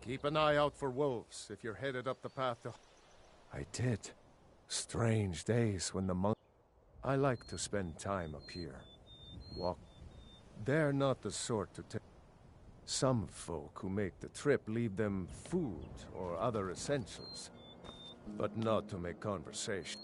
Keep an eye out for wolves if you're headed up the path to... I did. Strange days when the monk... I like to spend time up here. Walk. They're not the sort to take... Some folk who make the trip leave them food or other essentials, but not to make conversation.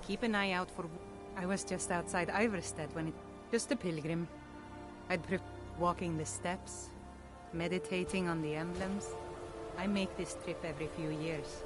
Keep an eye out for... I was just outside Iverstead when it... Just a pilgrim. I'd prefer walking the steps, meditating on the emblems. I make this trip every few years.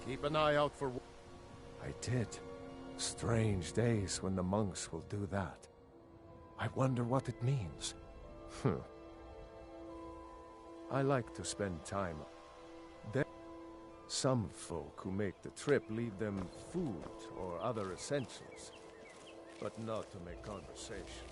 Keep an eye out for... I did. Strange days when the monks will do that. I wonder what it means. I like to spend time. There, some folk who make the trip leave them food or other essentials, but not to make conversation.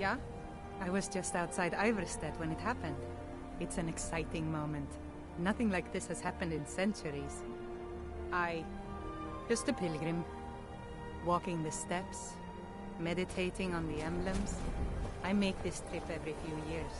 Yeah? I was just outside Iverstead when it happened. It's an exciting moment. Nothing like this has happened in centuries. Just a pilgrim. Walking the steps, meditating on the emblems. I make this trip every few years.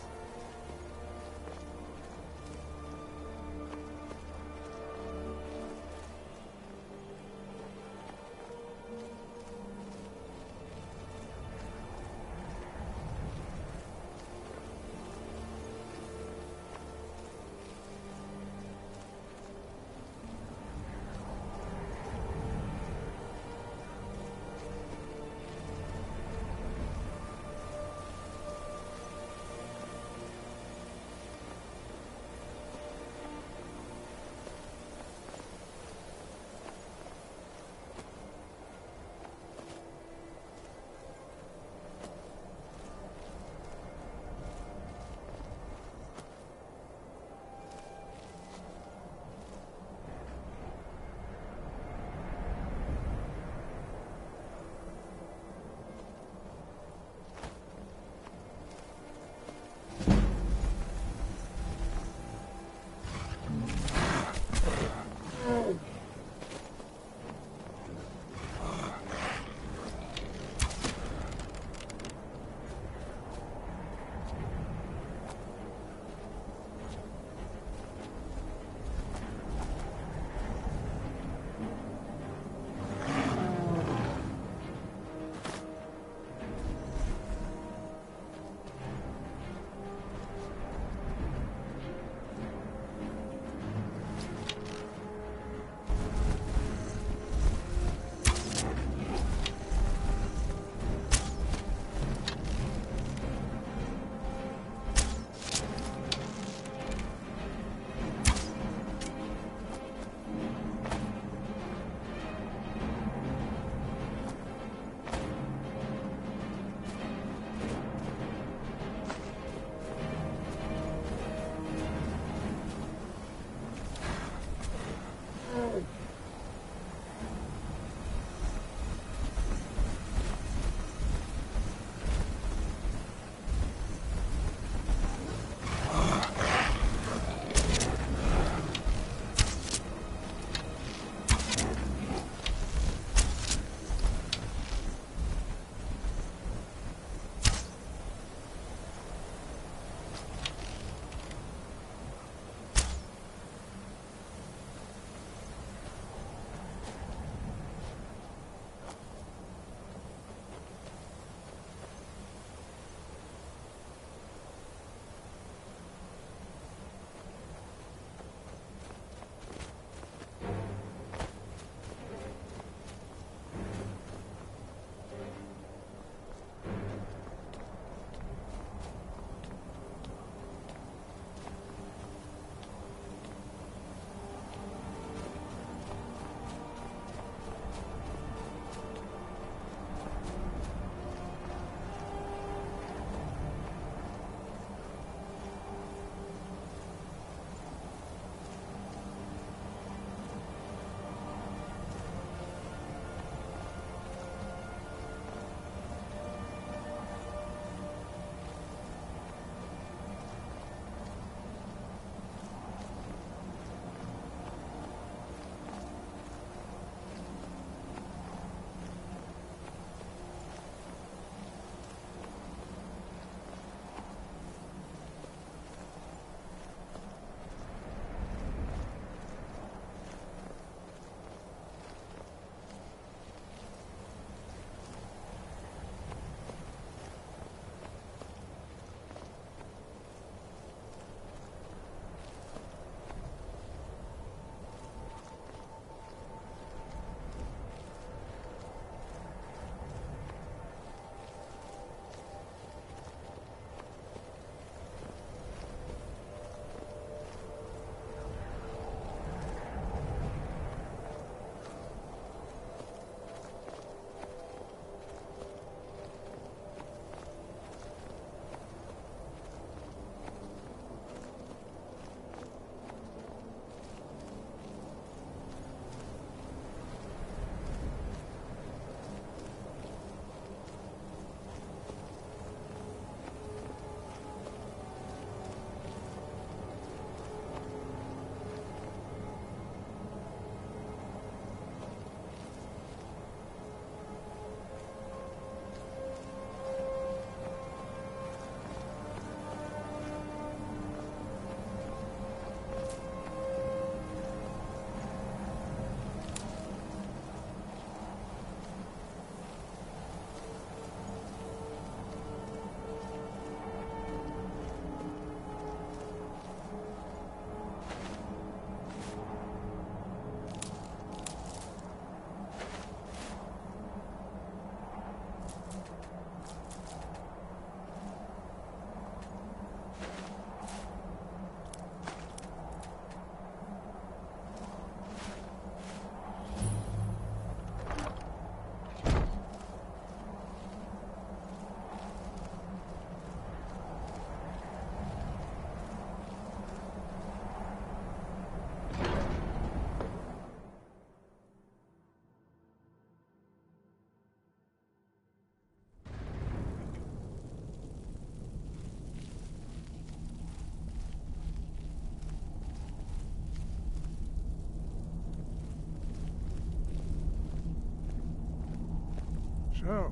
So,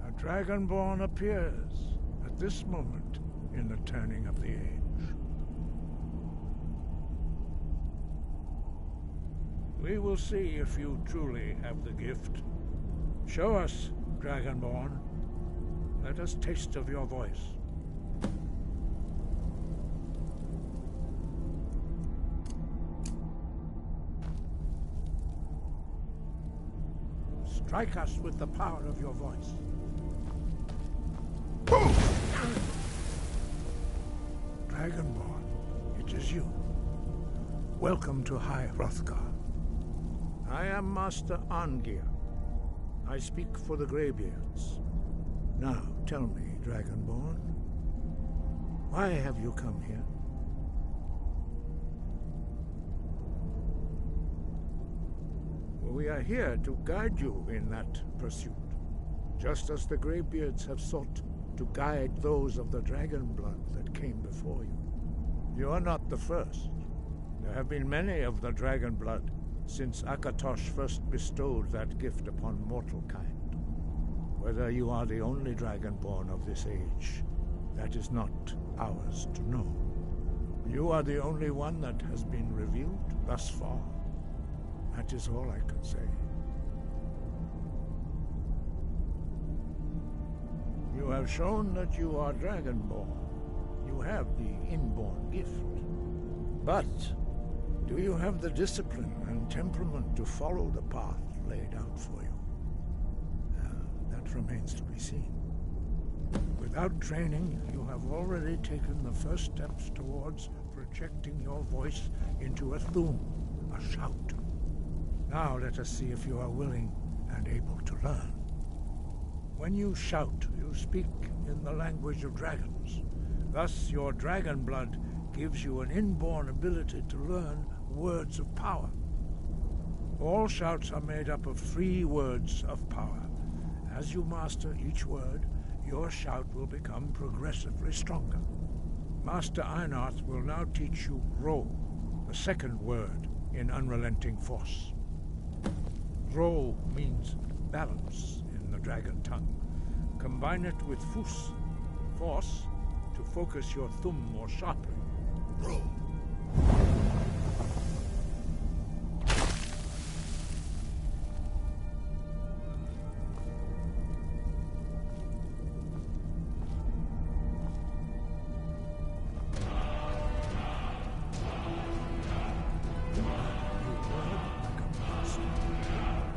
a Dragonborn appears at this moment in the turning of the age. We will see if you truly have the gift. Show us, Dragonborn. Let us taste of your voice. Strike us with the power of your voice. Dragonborn, it is you. Welcome to High Hrothgar. I am Master Arngeir. I speak for the Greybeards. Now, tell me, Dragonborn, why have you come here? We are here to guide you in that pursuit, just as the Greybeards have sought to guide those of the dragon blood that came before you. You are not the first. There have been many of the dragon blood since Akatosh first bestowed that gift upon mortal kind. Whether you are the only dragonborn of this age, that is not ours to know. You are the only one that has been revealed thus far. That is all I can say. You have shown that you are dragonborn. You have the inborn gift. But do you have the discipline and temperament to follow the path laid out for you? That remains to be seen. Without training, you have already taken the first steps towards projecting your voice into a thum, a shout. Now let us see if you are willing and able to learn. When you shout, you speak in the language of dragons. Thus, your dragon blood gives you an inborn ability to learn words of power. All shouts are made up of 3 words of power. As you master each word, your shout will become progressively stronger. Master Einarth will now teach you Ro, the second word in Unrelenting Force. Ro means balance in the dragon tongue. Combine it with Fus, force, to focus your thumb more sharply. Ro.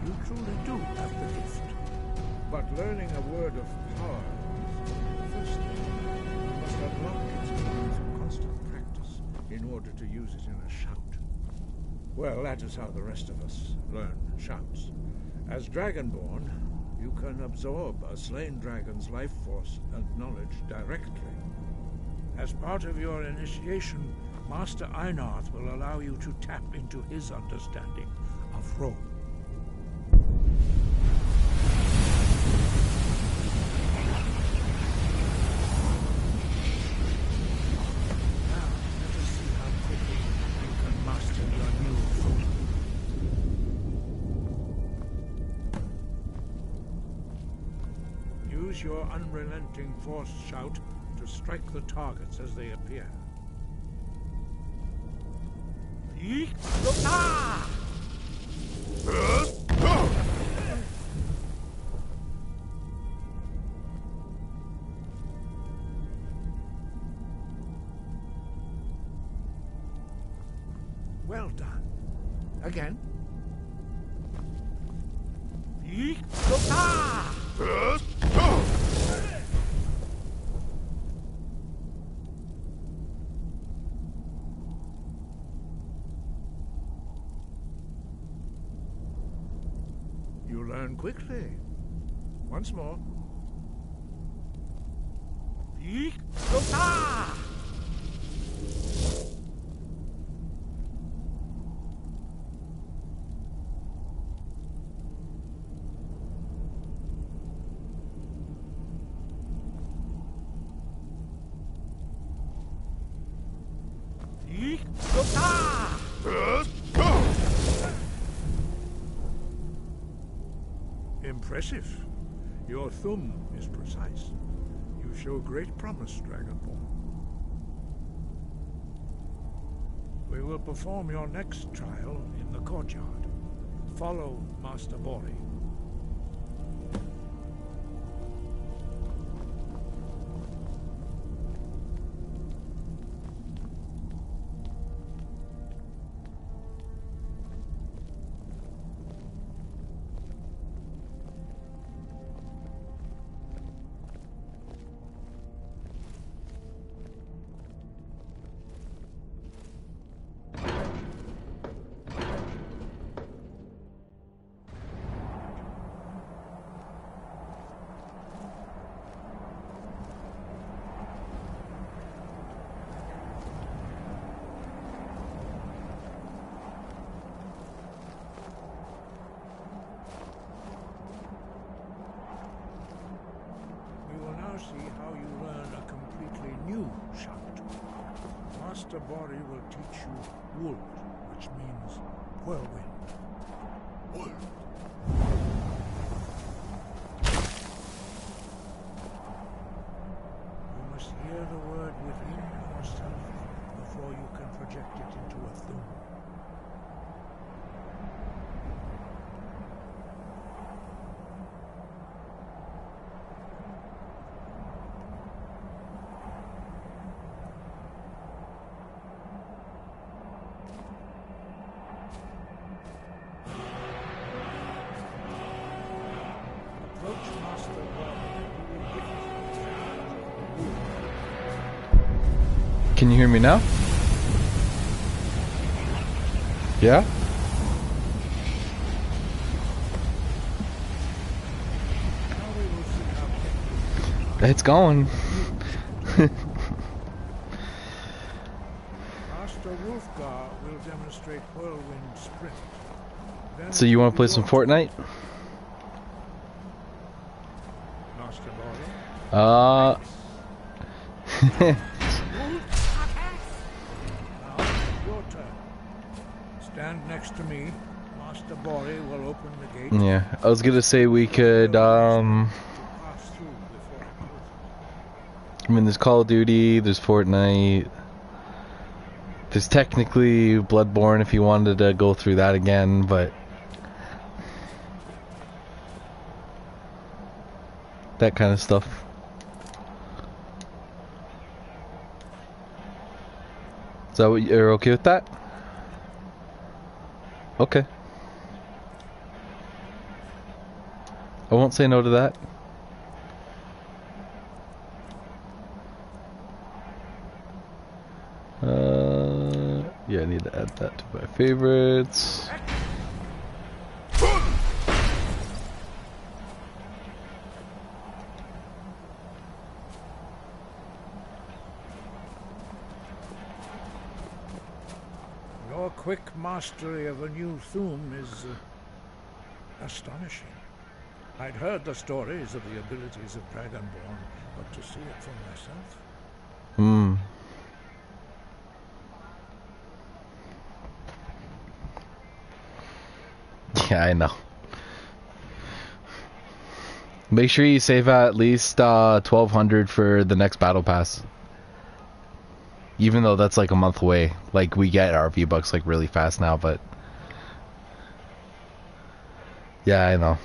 You truly do have the gift. But learning a word of power is the first thing. You must unlock its meaning through constant practice in order to use it in a shout. Well, that is how the rest of us learn shouts. As Dragonborn, you can absorb a slain dragon's life force and knowledge directly. As part of your initiation, Master Einarth will allow you to tap into his understanding of Ro. Use your unrelenting force shout to strike the targets as they appear. Well done. Again. You learn quickly. Once more. Impressive. Your thum is precise. You show great promise, Dragonborn. We will perform your next trial in the courtyard. Follow Master Bori. See how you learn a completely new shout. Master Bori will teach you Wold, which means whirlwind. Wold. You must hear the word within yourself before you can project it into a thum. Can you hear me now? Yeah? It's going. Master Wolfgar will demonstrate whirlwind sprint. Then So you want to play some Fortnite? Master Bori? Uh. Your turn. Stand next to me. Master Bori will open the gate. Yeah, I was gonna say we could, To pass through before it closes. I mean, there's Call of Duty, there's Fortnite, there's technically Bloodborne if you wanted to go through that again, but that kind of stuff. So you're okay with that? Okay. I won't say no to that. Yeah, I need to add that to my favorites. Your quick mastery of a new thum is astonishing. I'd heard the stories of the abilities of Dragonborn, but to see it for myself. Hmm. Yeah, I know. Make sure you save at least 1200 for the next battle pass. Even though that's like a month away. Like, we get our V-Bucks like really fast now, but yeah, I know.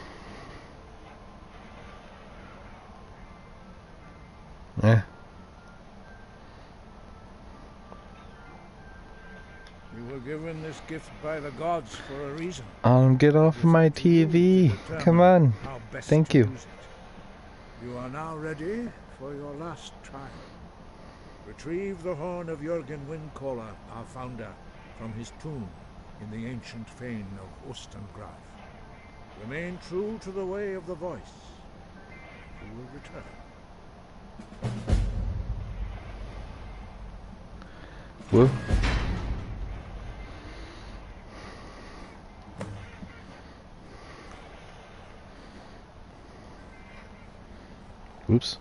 Yeah. You were given this gift by the gods for a reason. Get off my TV. Come on. How best Thank to you. use it. You are now ready for your last trial. Retrieve the horn of Jürgen Windcaller, our founder, from his tomb in the ancient fane of Ostengraf. Remain true to the way of the voice. You will return. Woo. Oops.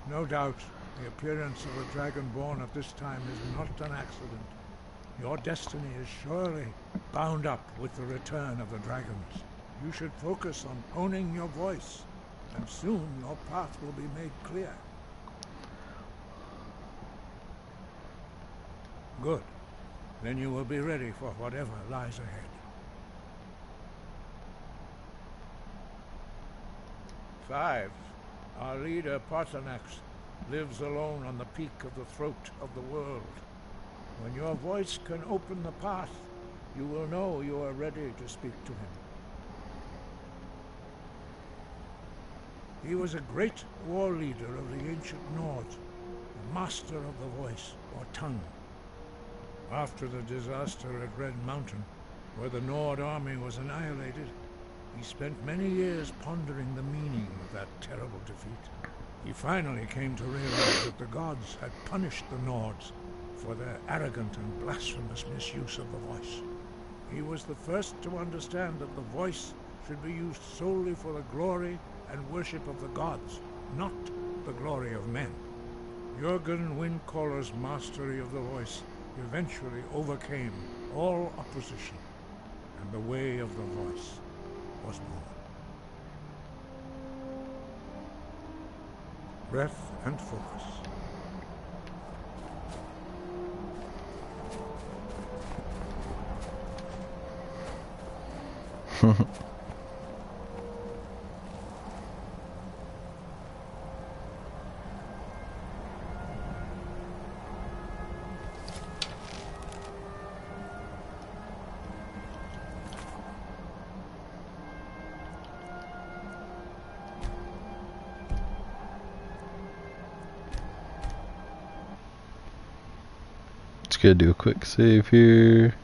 No doubt, the appearance of a dragonborn at this time is not an accident. Your destiny is surely bound up with the return of the dragons. You should focus on honing your voice, and soon your path will be made clear. Good. Then you will be ready for whatever lies ahead. 5. Our leader, Parthenax, lives alone on the peak of the throat of the world. When your voice can open the path, you will know you are ready to speak to him. He was a great war leader of the ancient Nords, a master of the voice, or tongue. After the disaster at Red Mountain, where the Nord army was annihilated, he spent many years pondering the meaning of that terrible defeat. He finally came to realize that the gods had punished the Nords for their arrogant and blasphemous misuse of the voice. He was the first to understand that the voice should be used solely for the glory and worship of the gods, not the glory of men. Jürgen Windcaller's mastery of the voice eventually overcame all opposition, and the way of the voice was born. Breath and focus. Just gonna do a quick save here.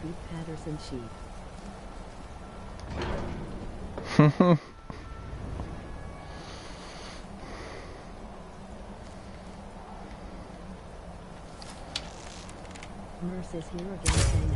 Beef Patterson sheep. Merce is here again saying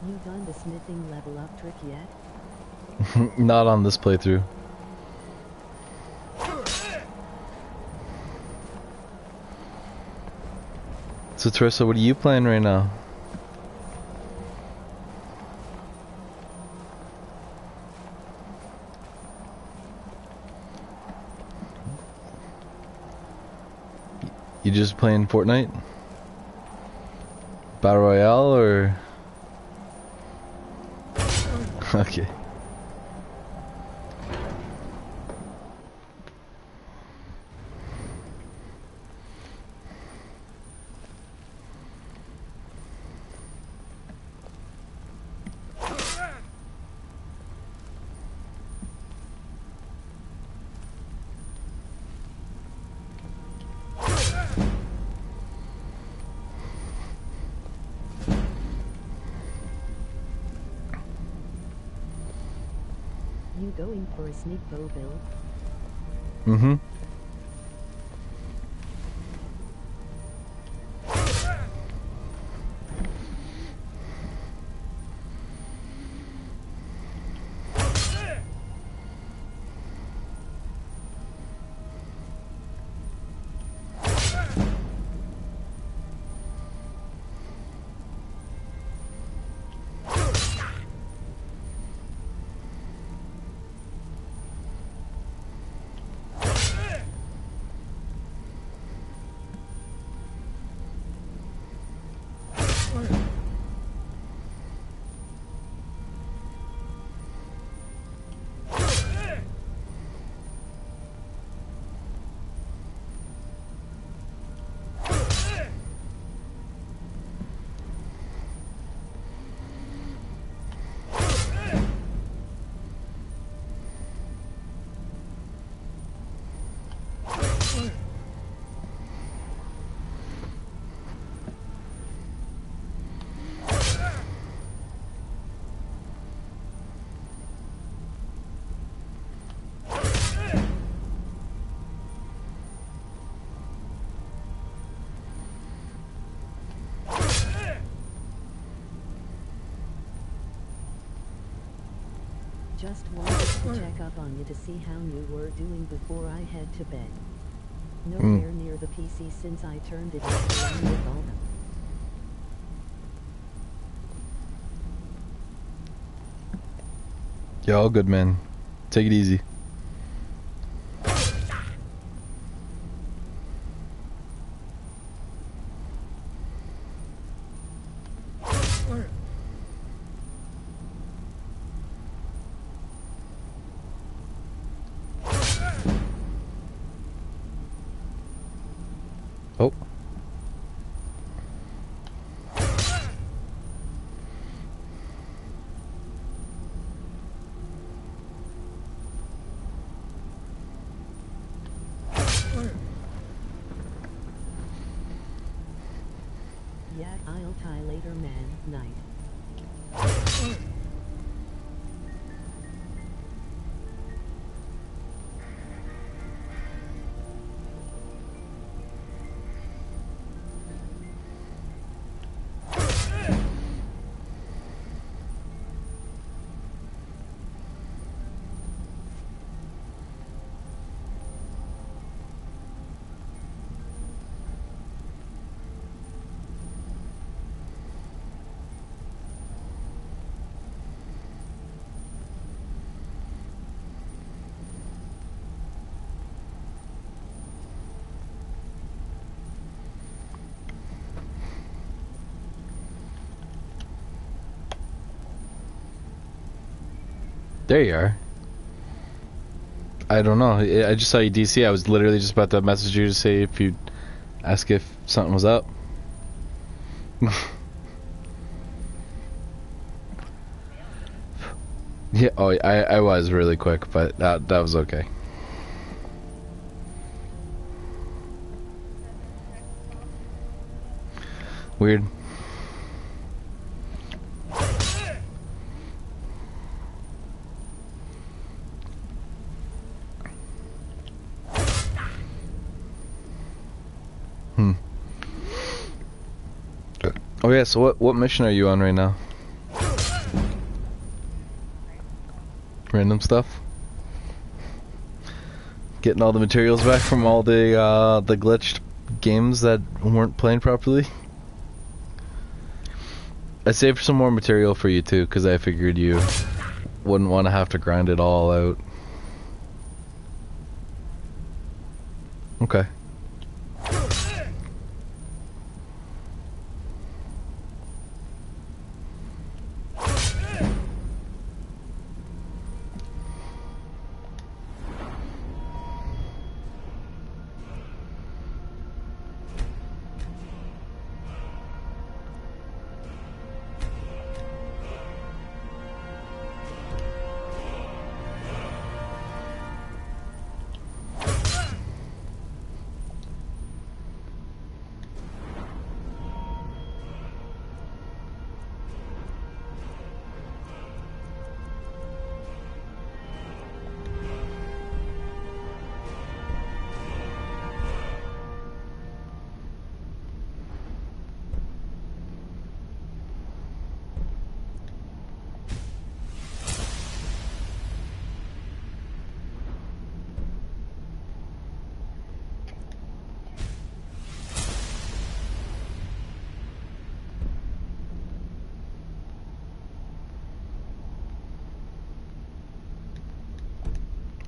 You done the smithing level up trick yet? Not on this playthrough. So Teresa, what are you playing right now? You just playing Fortnite? Battle Royale or? Okay. You going for a sneak bow build? Mm-hmm. Just wanted to check up on you to see how you were doing before I head to bed. Nowhere near the PC since I turned it into one with all them. Yeah, all good, man. Take it easy. Oh. Yeah, I'll tie later, man. Night. There you are. I don't know. I just saw you DC. I was literally just about to message you to say if you'd ask if something was up. Yeah, oh, I was really quick, but that was okay. Weird. Oh yeah, so what mission are you on right now? random stuff. Getting all the materials back from all the glitched games that weren't playing properly. I saved some more material for you too, because I figured you wouldn't want to have to grind it all out. Okay.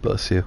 Bless you.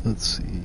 Let's see.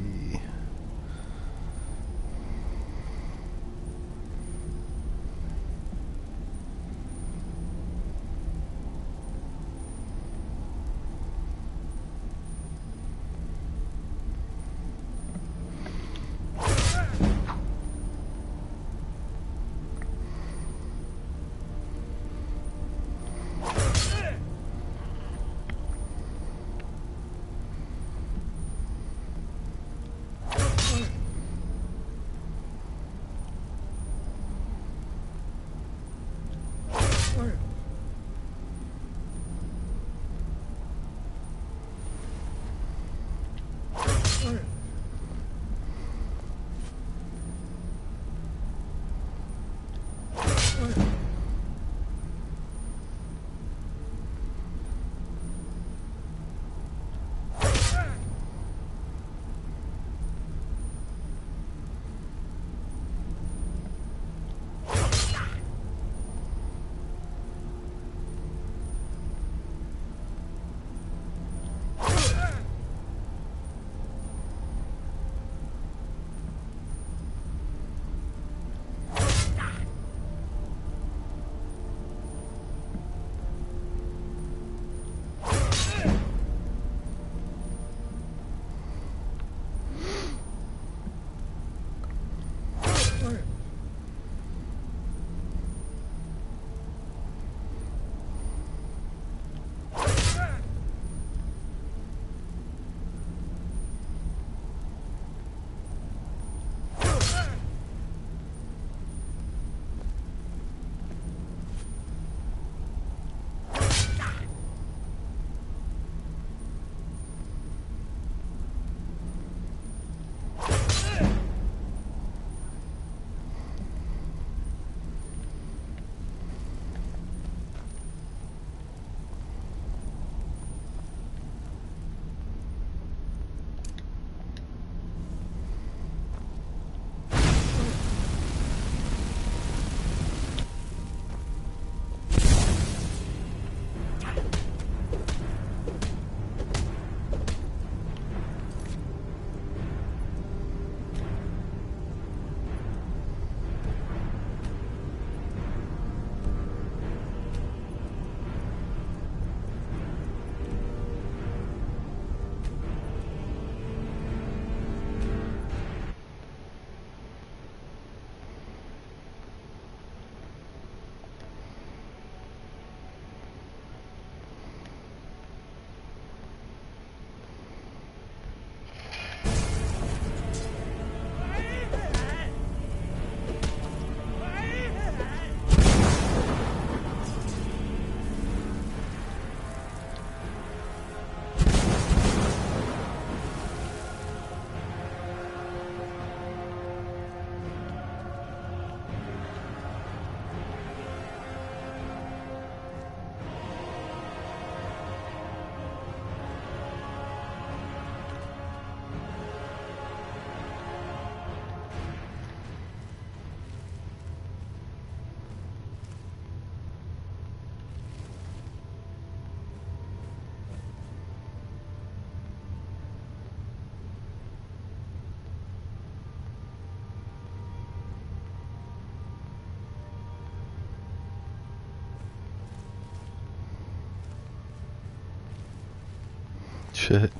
Shit.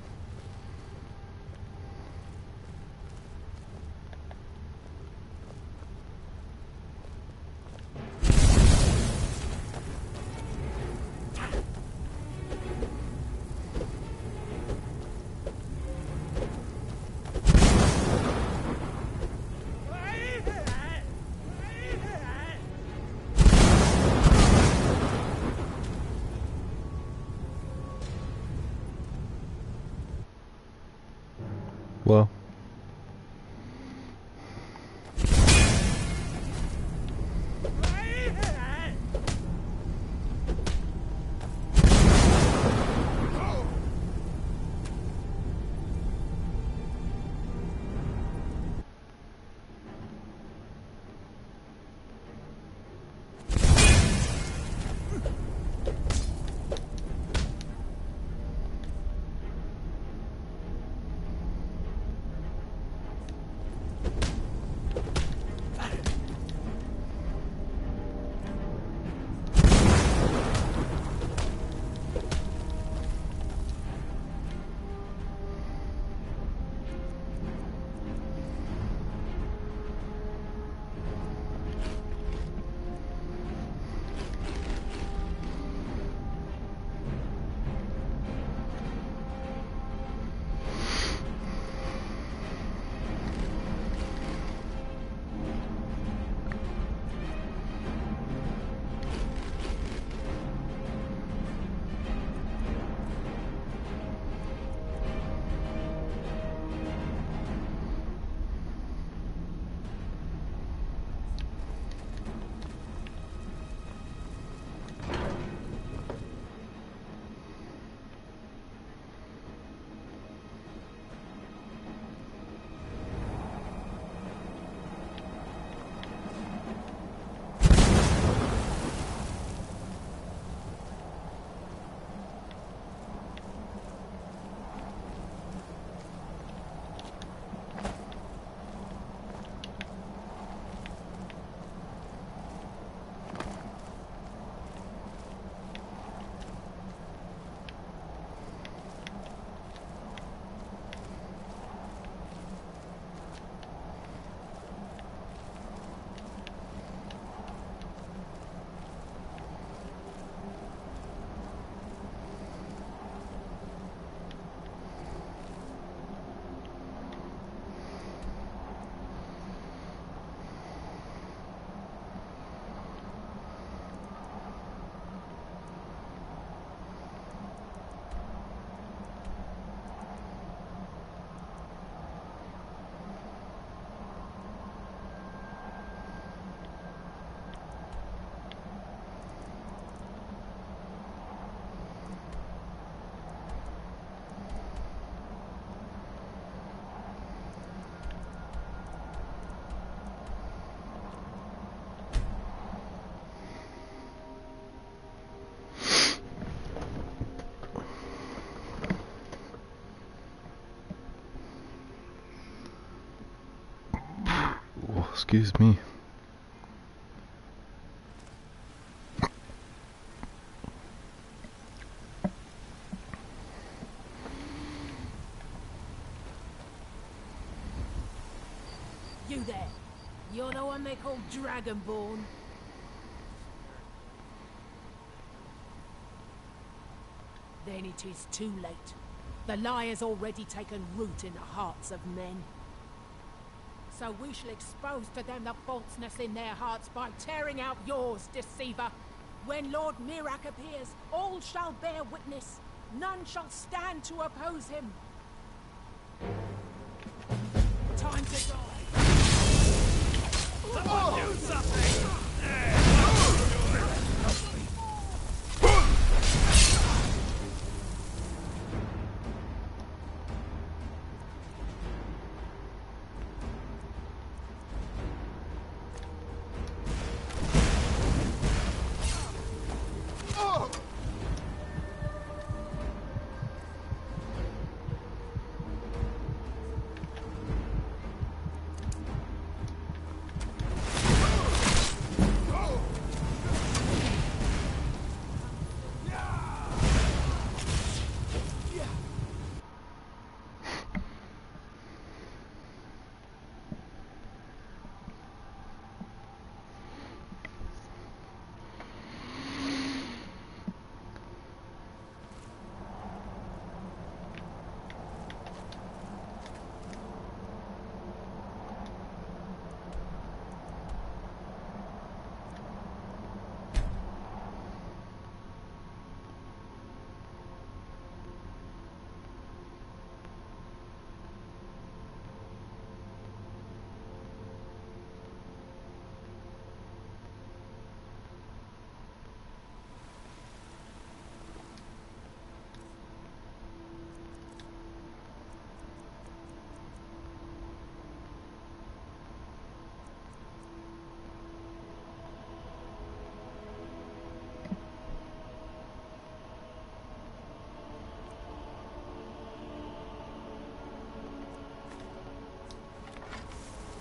Well. Excuse me. You there. You're the one they call Dragonborn. Then it is too late. The lie has already taken root in the hearts of men. So we shall expose to them the falseness in their hearts by tearing out yours, deceiver. When Lord Mirak appears, all shall bear witness. None shall stand to oppose him. Time to die. Someone do something!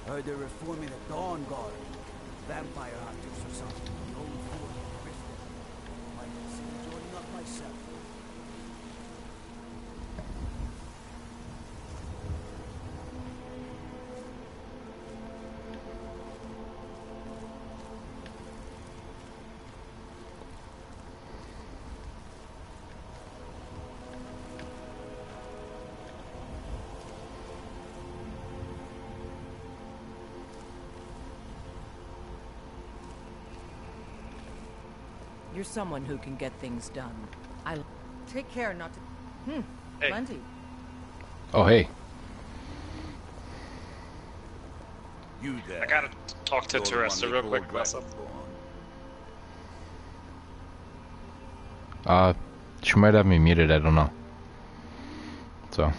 Heard they're reforming the Dawn Guard. Vampire hunters or something. The old fort in Bristol. Might consider joining up myself. You're someone who can get things done. I'll take care not to... Hey. Plenty. Oh, hey. You there. I gotta talk to You're the Teresa one real they quick call about something. Dragonborn. She might have me muted, I don't know. So.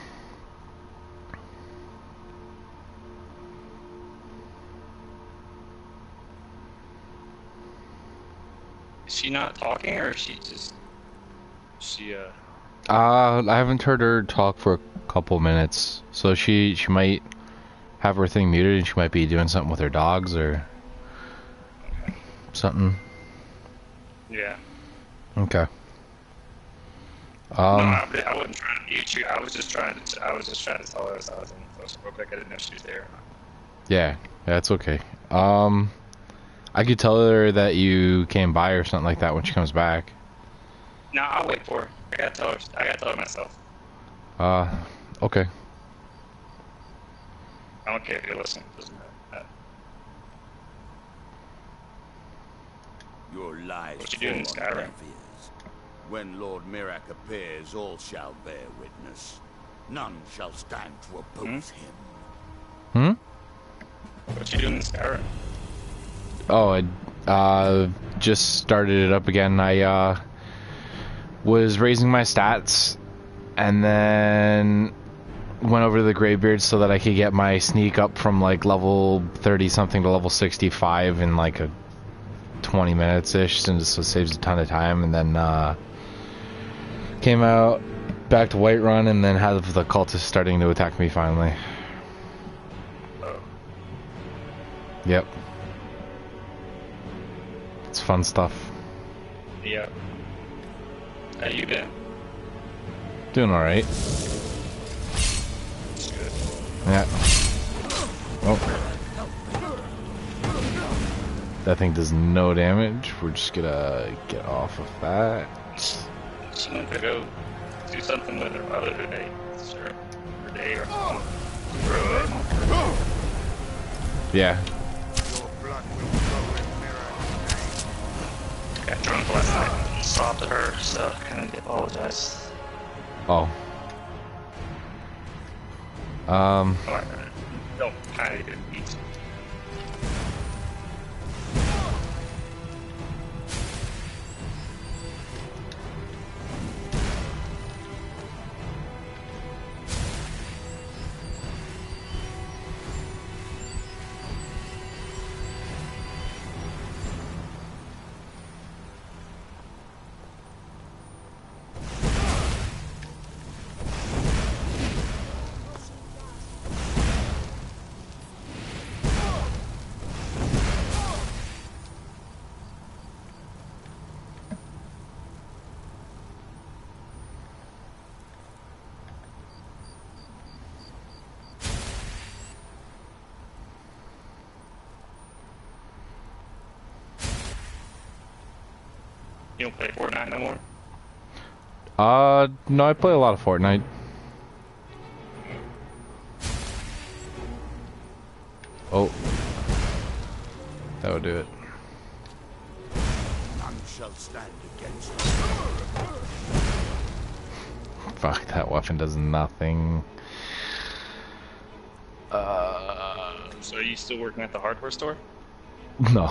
Is she not talking, or is she just... I haven't heard her talk for a couple minutes, so she might have her thing muted, and she might be doing something with her dogs or something. Yeah. Okay. No, I wasn't trying to mute you. I was just trying to tell her I was in close real quick. I didn't know she was there. Yeah, that's okay. I could tell her that you came by or something like that when she comes back. No, I'll wait for her. I gotta tell her myself. Okay. I don't care if you're listening. Doesn't matter. Your lies What you doing in fall on Skyrim? deaf ears. When Lord Mirak appears, all shall bear witness. None shall stand to oppose him. What you doing in Skyrim? Oh, I just started it up again. I was raising my stats and then went over to the Greybeard so that I could get my sneak up from like level 30 something to level 65 in like a 20 minutes ish, and so it saves a ton of time. And then came out back to Whiterun and then had the cultists starting to attack me finally. Yep. It's fun stuff. Yeah. How you been? Doing alright. That's good. Yeah. Oh. That thing does no damage. We're just gonna get off of that. She went to go do something with her other today. Sure. Her day or something. Yeah. Got drunk last night and assaulted her, so I kind of apologize. Oh. Don't kind of get beat. You don't play Fortnite no more? No, I play a lot of Fortnite. Oh. That would do it. None shall stand against us. Fuck, that weapon does nothing. So are you still working at the hardware store? No.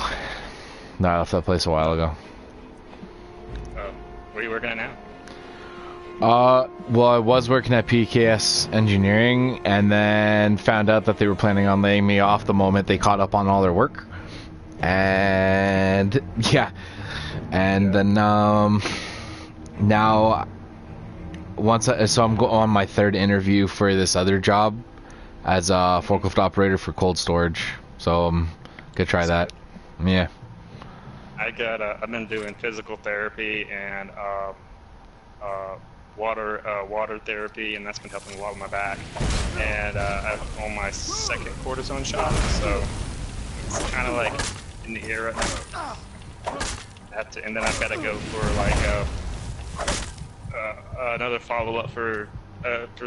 No, I left that place a while ago. Where are you working at now? Well, I was working at PKS Engineering, and then found out that they were planning on laying me off the moment they caught up on all their work. And yeah, and then now so I'm on my third interview for this other job as a forklift operator for cold storage. So I'm gonna try that. Yeah. I've been doing physical therapy and water therapy, and that's been helping a lot with my back. And I'm on my second cortisone shot, so it's kind of like in the air right now. And then I've got to go for like another follow-up for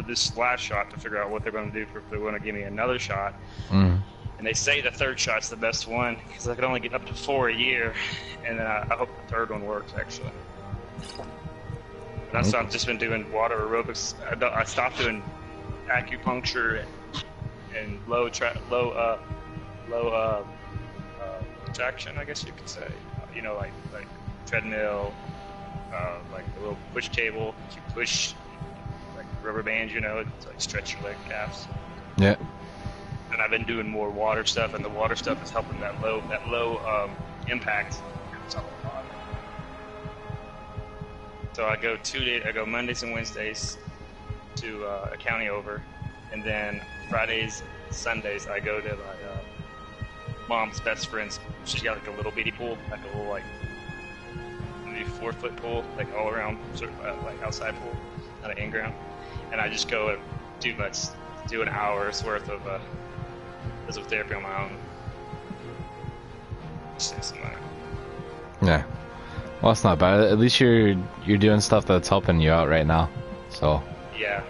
this last shot to figure out what they're going to do if they want to give me another shot. Mm. And they say the third shot's the best one because I can only get up to 4 a year, and I hope the third one works actually. That's why I've just been doing water aerobics. I stopped doing acupuncture and low traction, I guess you could say. You know, like treadmill, like a little push table. You push like rubber bands, you know, to like stretch your leg calves. Yeah. And I've been doing more water stuff, and the water stuff is helping that low impact. So I go I go Mondays and Wednesdays to a county over, and then Fridays, Sundays I go to my mom's best friend's. She's got like a little bitty pool, like a little like maybe 4-foot pool, like all around, sort of like outside pool, not an in-ground. And I just go and do an hour's worth of physical therapy on my own. Save some money. Yeah. Well, that's not bad. At least you're doing stuff that's helping you out right now. So. Yeah.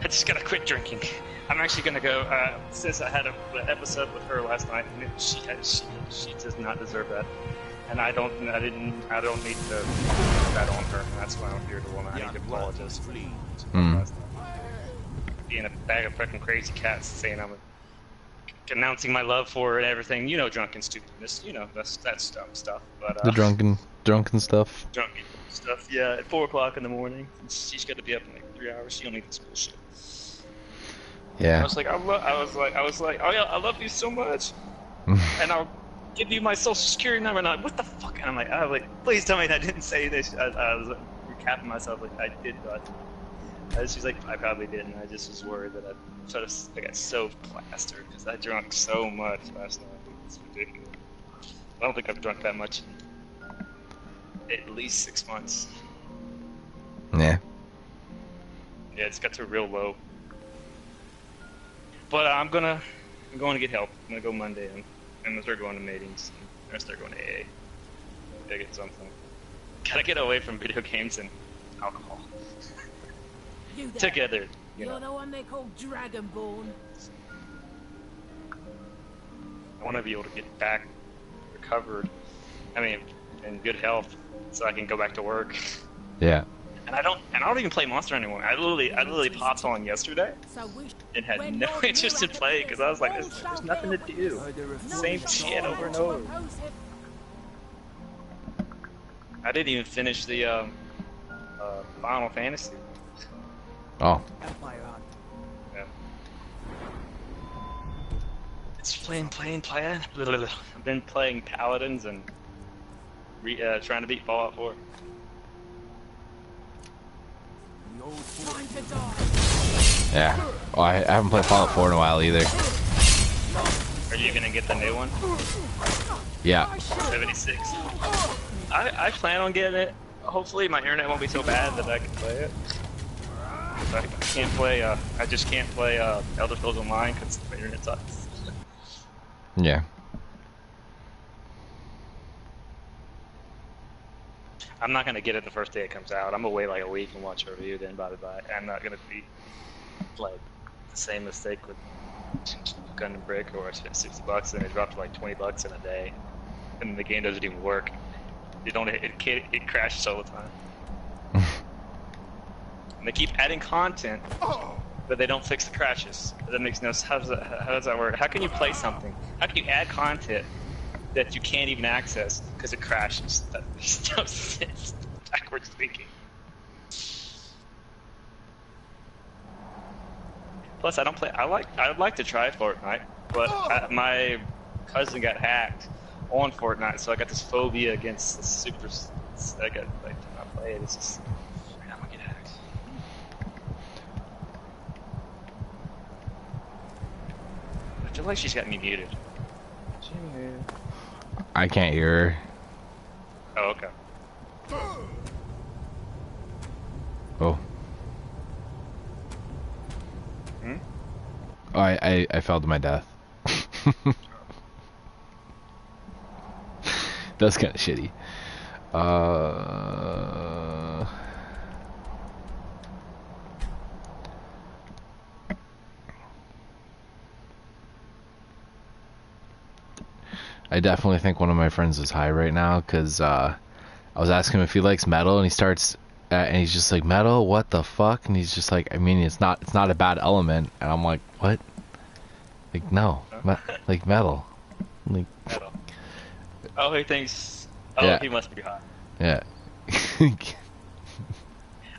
I just gotta quit drinking. I'm actually gonna go. Since I had an episode with her last night, and she does not deserve that, and I don't need to put that on her. And that's why I'm here to woman. I need to apologize for being a bag of fucking crazy cats, saying I'm announcing my love for her and everything. You know, drunken stupidness. You know, that's dumb stuff. But the drunken stuff. Drunken stuff. Yeah, at 4 o'clock in the morning. She's got to be up in like 3 hours. She don't need this bullshit. Yeah. I was like, oh yeah, I love you so much, and I'll give you my social security number. And I'm like, what the fuck? And I'm like, please tell me I didn't say this. I was like, recapping myself like I did, but She's like, I probably didn't. I just was worried that I got so plastered because I drank so much last night. It's ridiculous. I don't think I've drunk that much in at least 6 months. Yeah. Yeah, it's got to a real low. But I'm going to get help. I'm gonna go Monday and I'm gonna start going to meetings. I'm gonna start going to AA. Gotta get something. Gotta get away from video games and alcohol. You there. Together, you You're know. the one they call Dragonborn. I want to be able to get back recovered. I mean, in good health, so I can go back to work. Yeah. And I don't even play Monster anymore. I literally popped on yesterday So we and had no interest in playing because I was like, there's nothing to do. Same shit over and over. I didn't even finish the Final Fantasy. Oh. Yeah. It's playing. I've been playing Paladins and trying to beat Fallout 4. Time to die. Yeah. Oh, I haven't played Fallout 4 in a while either. Are you gonna get the new one? Yeah. 76. I plan on getting it. Hopefully my internet won't be so bad that I can play it. I can't play. I just can't play Elder Scrolls Online because my internet sucks. Yeah. I'm not gonna get it the first day it comes out. I'm gonna wait like a week and watch a review, then buy it. I'm not gonna be like the same mistake with Gun and Brick, where I spent $60 and it dropped to like $20 in a day, and the game doesn't even work. It crashes all the time. And they keep adding content, but they don't fix the crashes. That makes no sense. How does that work? How can you play something? How can you add content that you can't even access because it crashes? That makes no sense. Backwards thinking. Plus, I don't play. I'd like to try Fortnite, but my cousin got hacked on Fortnite, so I got this phobia against the super. I got like to not play it. It's just I'm gonna get hacked. I feel like she's got me muted. I can't hear her. Oh, okay. Oh. Hmm? Oh, I fell to my death. That's kind of shitty. I definitely think one of my friends is high right now because I was asking him if he likes metal, and he starts and he's just like, metal, what the fuck? And he's just like, I mean, it's not a bad element, and I'm like, what? Like, no, like metal, like Metal. Oh, he thinks. Oh, Yeah. he must be hot. yeah.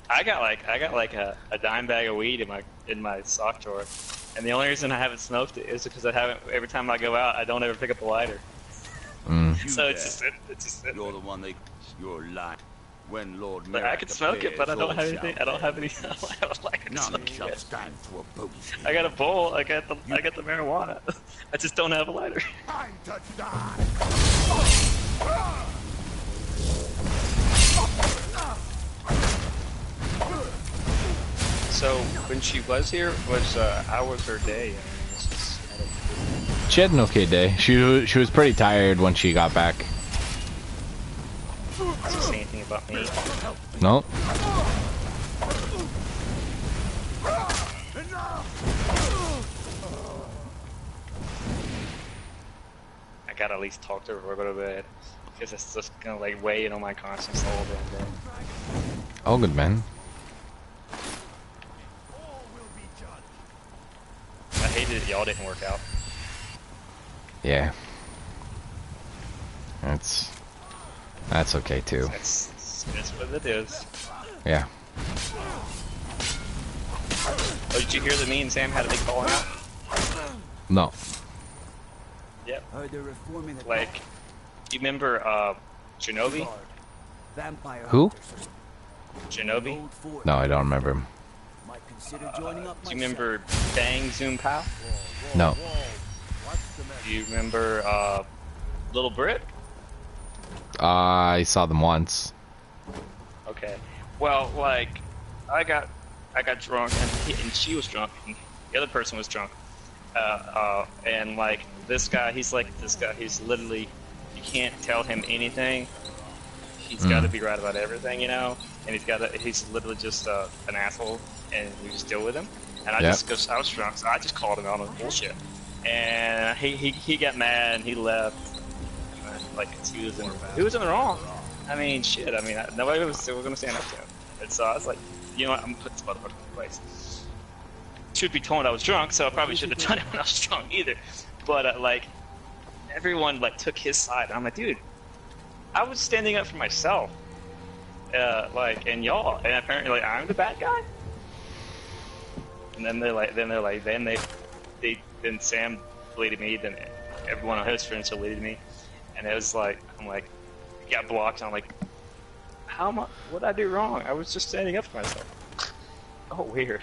I got like a dime bag of weed in my sock drawer, and the only reason I haven't smoked it is because I haven't. Every time I go out, I don't ever pick up a lighter. So it's just You're the one you're lying. When Lord like, I can smoke it, but I don't have anything. I don't have any. I don't have a lighter. to None smoke shall it. stand to oppose him. I got a bowl. I got the marijuana. I just don't have a lighter. Time to die. So when she was here, how was her day? I mean, it's just, She had an okay day. She was pretty tired when she got back. does it say anything about me? No. I gotta at least talk to her before I go to bed, because it's just gonna like weigh in on my conscience all damn day. Oh, good man. I hated it. Y'all didn't work out. Yeah. That's okay too. That's what it is. Yeah. Oh, did you hear that me and Sam had a big falling out? No. Yep. They're reforming the Like, you remember Shinobi? vampire Who? hunters. Shinobi? Old fort. No, I don't remember him. Do you remember Bang Zoom Pow? No. Do you remember Little Brit? I saw them once. Okay. Well, like, I got drunk, and she was drunk, and the other person was drunk. And like this guy, he's literally, you can't tell him anything. He's got to be right about everything, you know. And he's literally just an asshole, and we just deal with him. And I was drunk, so I just called him out on bullshit. And he got mad and he left. Like he was in the wrong. I mean, shit. I mean, nobody was gonna stand up to him. And so I was like, you know what? I'm gonna put this motherfucker in place. Should be told I was drunk, so I probably shouldn't have done it when I was drunk either. But like, everyone like took his side. And I'm like, dude, I was standing up for myself. And y'all, and apparently like I'm the bad guy. And then then Sam deleted me. Then everyone on his friends deleted me. And it was like, I'm like, got blocked. And I'm like, what did I do wrong? I was just standing up for myself. Oh, weird.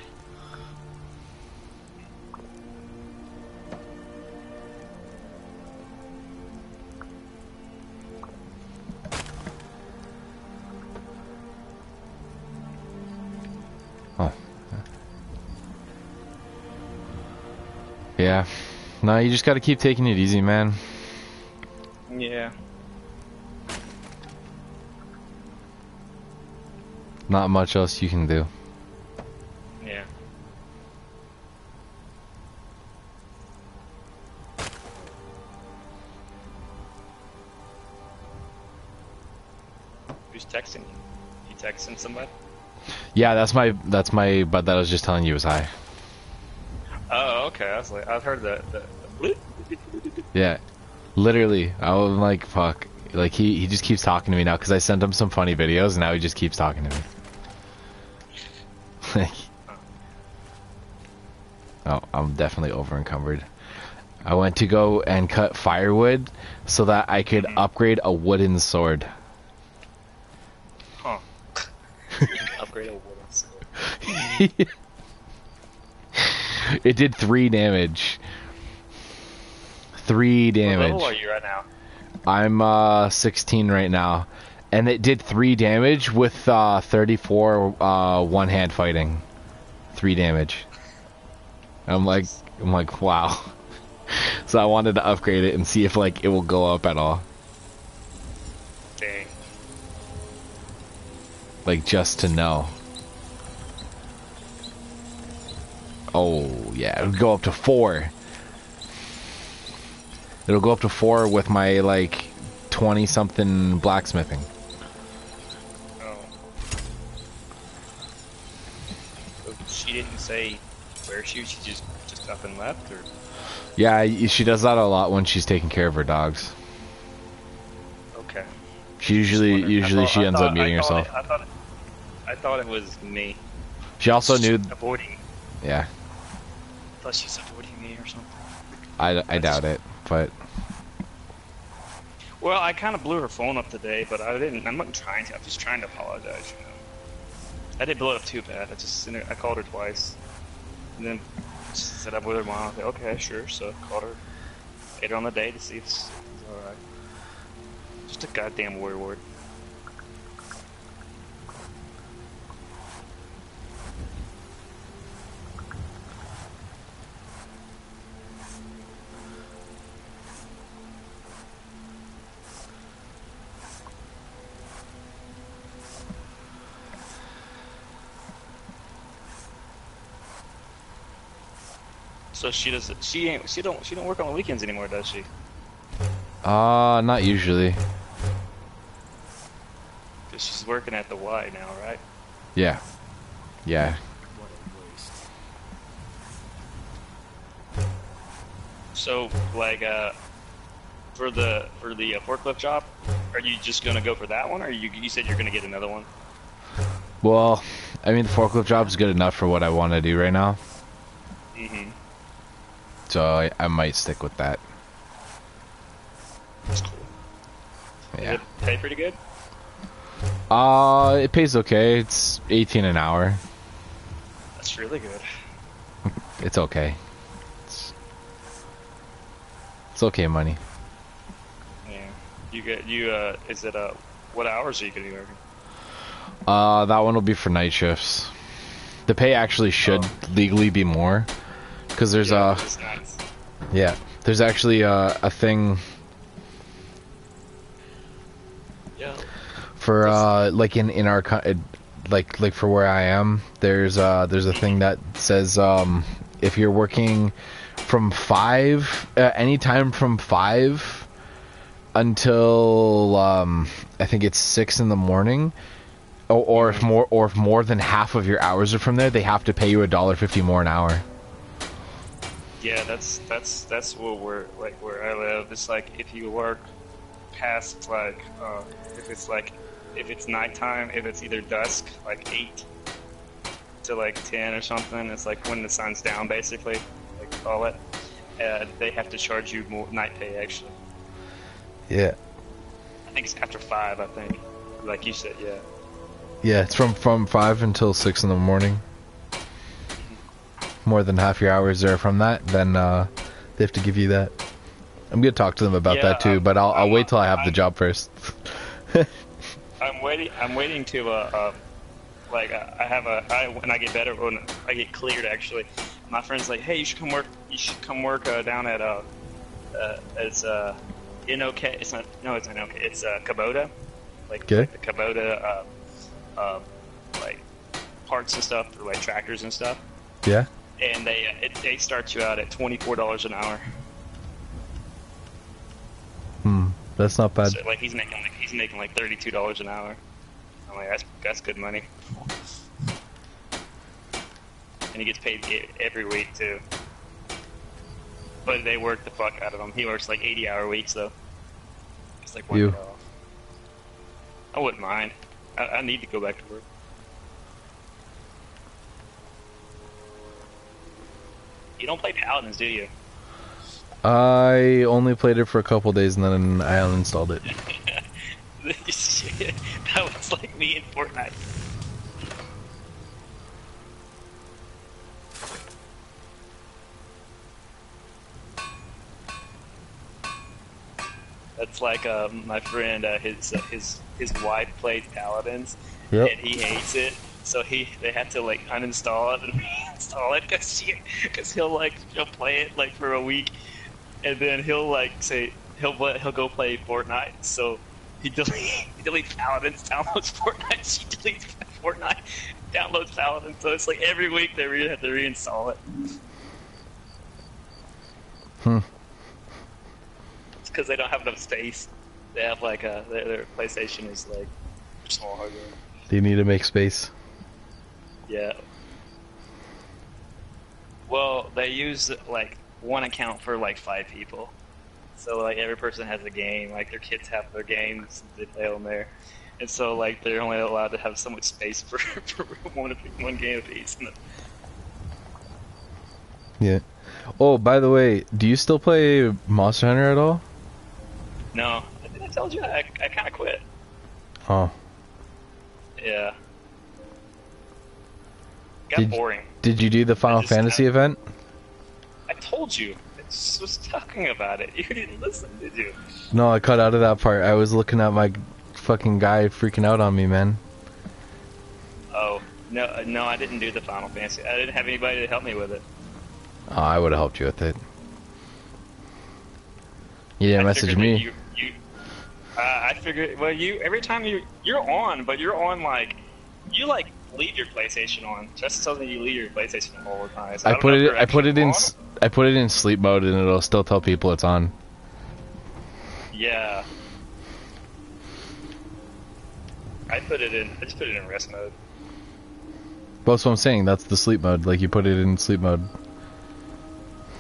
Oh. Yeah. No, you just gotta keep taking it easy, man. Yeah. Not much else you can do. Yeah. Who's texting you? You texting somebody? Yeah, that's my bud that I was just telling you was high. Oh, okay. I was like, I've heard the bloop. Yeah. Literally, I was like, fuck. Like, he just keeps talking to me now, because I sent him some funny videos, and now he just keeps talking to me. Like, oh, I'm definitely over encumbered. I went to go and cut firewood so that I could upgrade a wooden sword. Huh. You can upgrade a wooden sword. It did 3 damage. 3 damage. What level are you right now? I'm 16 right now, and it did 3 damage with 34 one-hand fighting. 3 damage. I'm like, wow. So I wanted to upgrade it and see if like it will go up at all. Dang. Like just to know. Oh yeah, it'll go up to 4. It'll go up to 4 with my, like, 20-something blacksmithing. Oh. So she didn't say where she just up and left, or? Yeah, she does that a lot when she's taking care of her dogs. Okay. She usually she ends up muting herself. I thought it was me. She also knew... Avoiding. Yeah. I thought she's avoiding me or something. I doubt it, but... Well, I kind of blew her phone up today, but I'm not trying to. I'm just trying to apologize, you know. I didn't blow it up too bad. I called her twice. And then she said I'm with her mom. I was like, okay, sure. So I called her later on the day to see if it's alright. Just a goddamn word. So she don't work on the weekends anymore, does she? Not usually. Cause she's working at the Y now, right? Yeah. Yeah. So, like, for the forklift job, are you just gonna go for that one, or you said you're gonna get another one? Well, I mean, the forklift job is good enough for what I want to do right now. Mm-hmm. So I might stick with that. That's cool. Yeah. Does it pay pretty good? It pays okay. It's 18 an hour. It's really good. It's okay. It's okay money. Yeah. You get is it what hours are you gonna be working? That one will be for night shifts. The pay actually should legally be more, because there's it's nice. yeah, there's actually a thing for like in our like for where I am, there's a thing that says if you're working from 5 anytime from 5 until I think it's 6 in the morning, or if more than half of your hours are from there, they have to pay you $1.50 more an hour. Yeah, that's what we're like where I live. It's like if you work past like if it's nighttime, if it's either dusk, like 8 to like 10 or something, it's like when the sun's down basically, like call it. They have to charge you more night pay actually. Yeah. I think it's after 5. I think, like you said, yeah. Yeah, it's from 5 until 6 in the morning. More than half your hours are from that, then they have to give you that. I'm gonna talk to them about that too, but I'll wait till I have the job first. I'm waiting to when I get better, when I get cleared actually. My friend's like, hey, you should come work down at it's NOK. It's not NOK. It's Kubota, like the Kubota like parts and stuff for like tractors and stuff. Yeah. And they start you out at $24 an hour. That's not bad. So, like he's making like $32 an hour. I'm like, that's good money. And he gets paid every week too. But they work the fuck out of him. He works like 80-hour weeks though. It's like 1 day off. I wouldn't mind. I need to go back to work. You don't play Paladins, do you? I only played it for a couple days and then I uninstalled it. That was like me in Fortnite. That's like my friend. His wife plays Paladins, and he hates it. So they had to like uninstall it and reinstall it because he'll play it like for a week, and then he'll like say he'll go play Fortnite. So he deletes Paladins, downloads Fortnite. She deletes Fortnite, downloads Paladins. So it's like every week they have to reinstall it. It's because they don't have enough space. They have like their PlayStation is like small hardware. They need to make space. Yeah. Well, they use like one account for like 5 people. So like every person has a game. Like their kids have their games, they play on there, and so like they're only allowed to have so much space for one game apiece. Yeah. Oh, by the way, do you still play Monster Hunter at all? No, I think I told you I kind of quit. Oh. Yeah. Got boring. Did you do the Final Fantasy event? I told you. I just was talking about it. You didn't listen, did you? No, I cut out of that part. I was looking at my fucking guy freaking out on me, man. Oh, no, I didn't do the Final Fantasy. I didn't have anybody to help me with it. Oh, I would have helped you with it. You didn't message me. I figured, well, every time you're on, but you're on like, you like leave your PlayStation on. Justin tells me you leave your PlayStation on all the time. So I put it in sleep mode and it'll still tell people it's on. Yeah. I just put it in rest mode. That's what I'm saying. That's the sleep mode. Like you put it in sleep mode,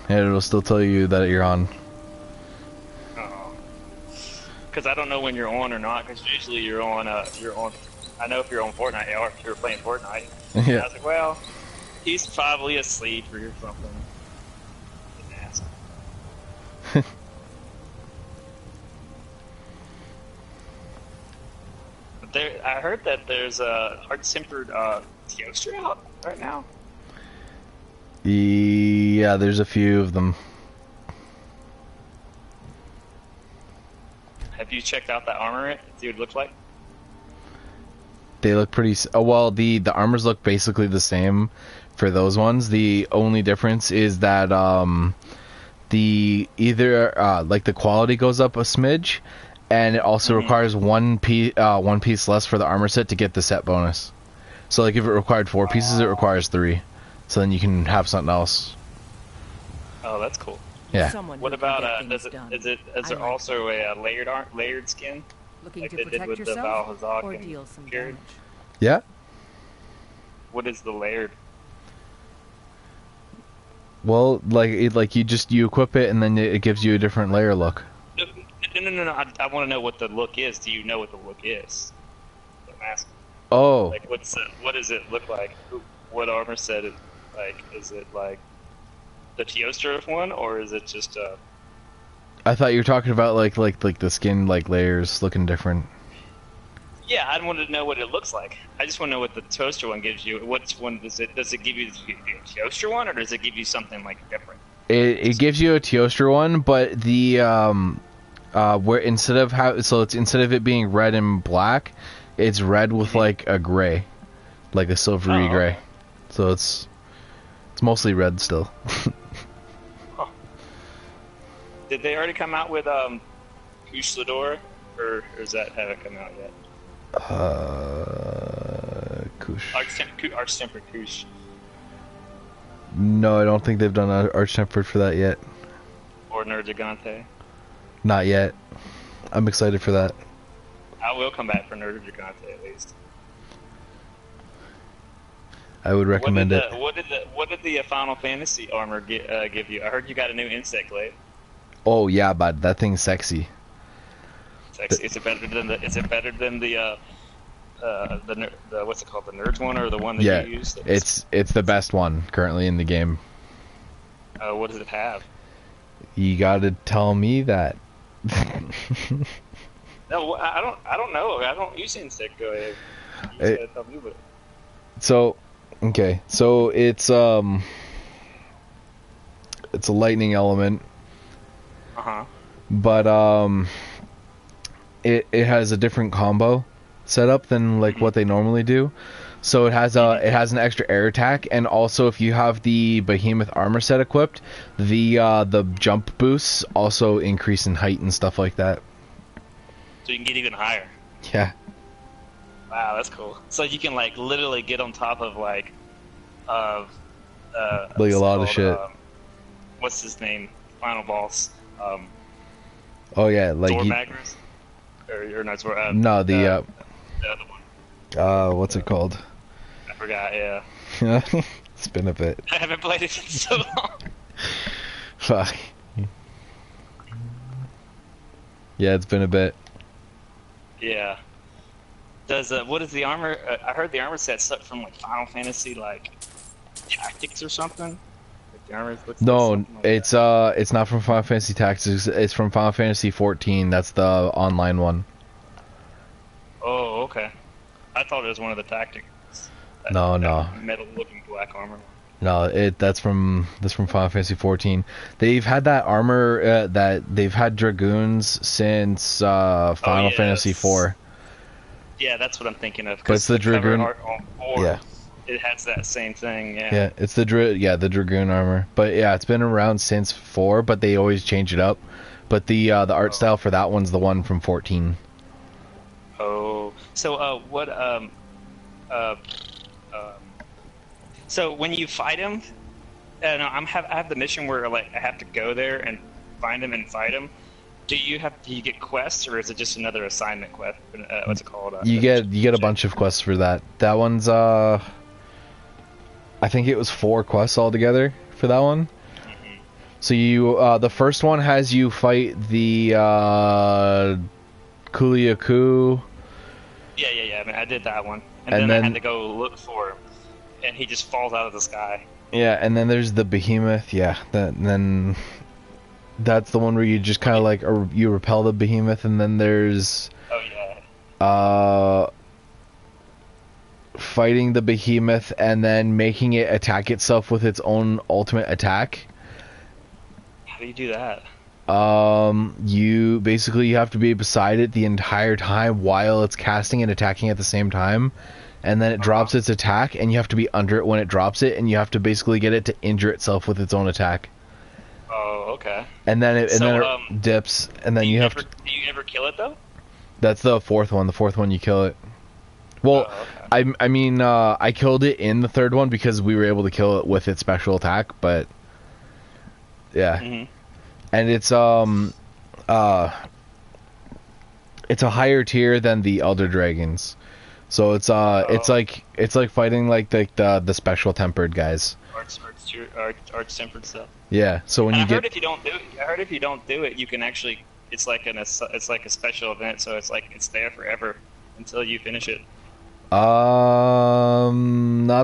and it'll still tell you that you're on. Because I don't know when you're on or not. Because usually you're on. I know if you're on Fortnite or if you're playing Fortnite. Yeah. And I was like, well, he's probably asleep or something. Didn't ask. But I heard that there's a hard-tempered Teostra out right now. Yeah, there's a few of them. Have you checked out that armor? See what it looks like? They look pretty... Oh, well, the armors look basically the same for those ones. The only difference is that like the quality goes up a smidge, and it also requires one piece less for the armor set to get the set bonus. So like if it required 4 pieces, it requires 3. So then you can have something else. Oh, that's cool. Yeah. What about is there also a layered skin? Looking Like to they did protect with the yourself Valhazak or and deal some Period? damage? Yeah. What is the layered? Well, like you equip it and then it gives you a different layer look. No. I want to know what the look is. Do you know what the look is? I'm asking. Oh. Like, what does it look like? What armor set is like? Is it like the Teostra one, or is it just I thought you were talking about like the skin layers looking different. Yeah, I wanted to know what it looks like. I just want to know what the Teostra one gives you. Which one does it give you? The Teostra one, or does it give you something like different? It gives you a Teostra one, but the where instead of it being red and black, it's red with like a gray, like a silvery gray. So it's mostly red still. Huh. Did they already come out with Kushlador, or does that haven't come out yet? Kush. Arch-Tempered Kush. No, I don't think they've done Arch-Tempered for that yet. Or Nergigante. Not yet. I'm excited for that. I will come back for Nergigante at least. I would recommend it. What did the Final Fantasy armor give you? I heard you got a new insect glaive. Oh yeah, but that thing's sexy. Sexy. Is it better than the what's it called? The Nerds one, or the one that you used? It's the best one currently in the game. What does it have? You gotta tell me that. No, I don't know. I don't use insect glaive. You just gotta tell me what. So, okay, so it's a lightning element. But it has a different combo setup than like what they normally do. So it has an extra air attack, and also if you have the Behemoth armor set equipped, the jump boosts also increase in height and stuff like that. So you can get even higher. Yeah. Wow, that's cool. So you can like literally get on top of like a lot of shit. What's his name? Final boss. Oh yeah, like Magnus? Or not Zor, no, the other one. What's it called? I forgot. Yeah. It's been a bit. I haven't played it in so long. Fuck. Yeah, it's been a bit. Yeah. Does what is the armor? I heard the armor set's up from like Final Fantasy like Tactics or something. Like the armor looks No, like like it's not from Final Fantasy Tactics. It's from Final Fantasy 14. That's the online one. Oh, okay. I thought it was one of the Tactics. No. Metal-looking black armor. No, that's from Final Fantasy 14. They've had that armor that they've had dragoons since Final Fantasy 4. Yeah, that's what I'm thinking of. But it's the dragoon. Yeah. It has that same thing. Yeah. Yeah, it's the dragoon armor. But yeah, it's been around since 4, but they always change it up. But the art style for that one's the one from 14. Oh, so so when you fight him, I have the mission where like I have to go there and find him and fight him. Do you get quests, or is it just another assignment quest? What's it called? You get a bunch of quests for that. That one's I think it was 4 quests altogether for that one. Mm-hmm. So you the first one has you fight the Kuliaku. Yeah. I mean, I did that one, and then I had to go look for him, and he just falls out of the sky. Yeah, and then there's the Behemoth. Yeah, then that's the one where you just kind of like you repel the Behemoth, and then there's fighting the behemoth and then making it attack itself with its own ultimate attack. How do you do that? You basically have to be beside it the entire time while it's casting and attacking at the same time, and then it drops its attack, and you have to be under it when it drops it, and you have to basically get it to injure itself with its own attack. Oh, okay. And then it dips, and then you have to... Do you ever kill it though? That's the fourth one. The fourth one you kill it. Well, okay. I mean, I killed it in the third one because we were able to kill it with its special attack, but yeah. Mm-hmm. And it's a higher tier than the Elder Dragons. So it's like fighting like the special tempered guys. Arch tempered stuff. Yeah. So when I heard if you don't do it, you can actually it's like a special event, so it's there forever until you finish it. Not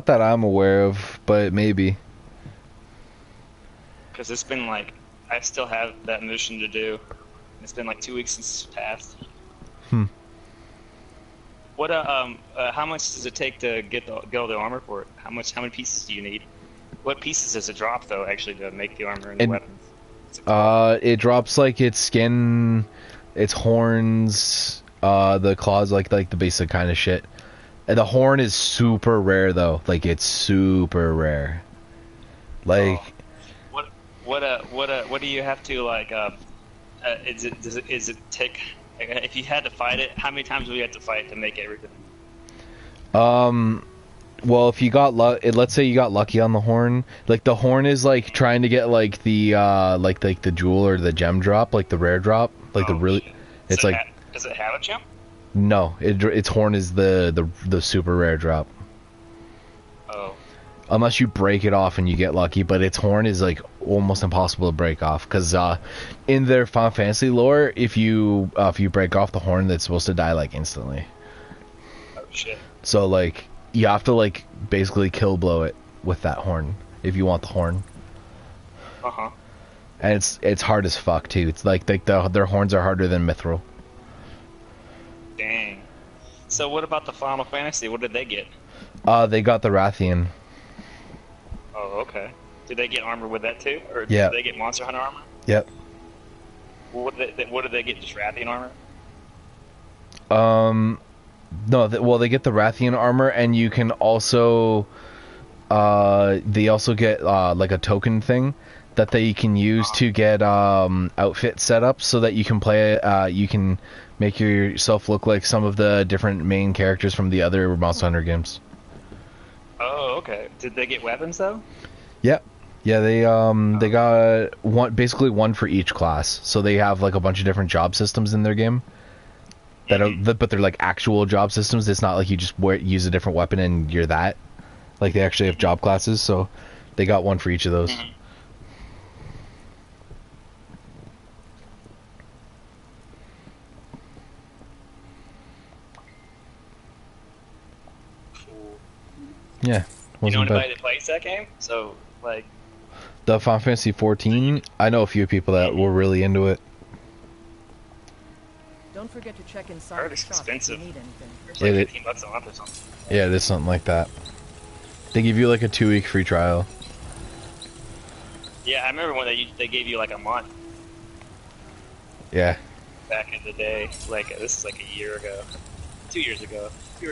that I'm aware of, but maybe. Because it's been like I still have that mission to do. It's been like 2 weeks since it's passed. What how much does it take to get all the armor for it? How many pieces do you need? What pieces does it drop though, actually, to make the armor and the weapons? It drops like its skin, its horns, the claws, like the basic kind of shit. And the horn is super rare though, like it's super rare. Like, what do you have to like? Is it take? If you had to fight it, how many times would you have to fight to make everything? Well, if you got let's say you got lucky on the horn, like the horn is like trying to get like the like the jewel or the gem drop, like the rare drop, like the really. It's like. Does it have a gem? No, its horn is the super rare drop. Oh. Unless you break it off and you get lucky, but its horn is like almost impossible to break off because in their Final Fantasy lore, if you break off the horn, that's supposed to die like instantly. Oh shit. So like you have to like basically kill blow it with that horn if you want the horn. Uh-huh. And it's hard as fuck too. It's like their horns are harder than Mithril. Dang. So what about the Final Fantasy? What did they get? They got the Rathian. Oh, okay. Did they get armor with that too, or yeah. Did they get Monster Hunter armor? Yep. What did they get? Just Rathian armor? No. Well, they get the Rathian armor, and you can also, they also get like a token thing that they can use to get outfit set up so that you can play. You can make yourself look like some of the different main characters from the other Monster Hunter games. Oh, okay. Did they get weapons though? Yep. Yeah, they got basically one for each class. So they have like a bunch of different job systems in their game. But they're like actual job systems. It's not like you just use a different weapon and you're that. Like they actually have job classes, so they got one for each of those. Mm-hmm. Yeah. You know anybody that plays that game? So, like... The Final Fantasy 14, I know a few people that were really into it. Don't forget to check inside. I heard it's expensive. It's like $15 a month or something. Yeah, it is something like that. They give you like a 2-week free trial. Yeah, I remember when they gave you like a month. Yeah. Back in the day. Like, this is like a year ago. 2 years ago.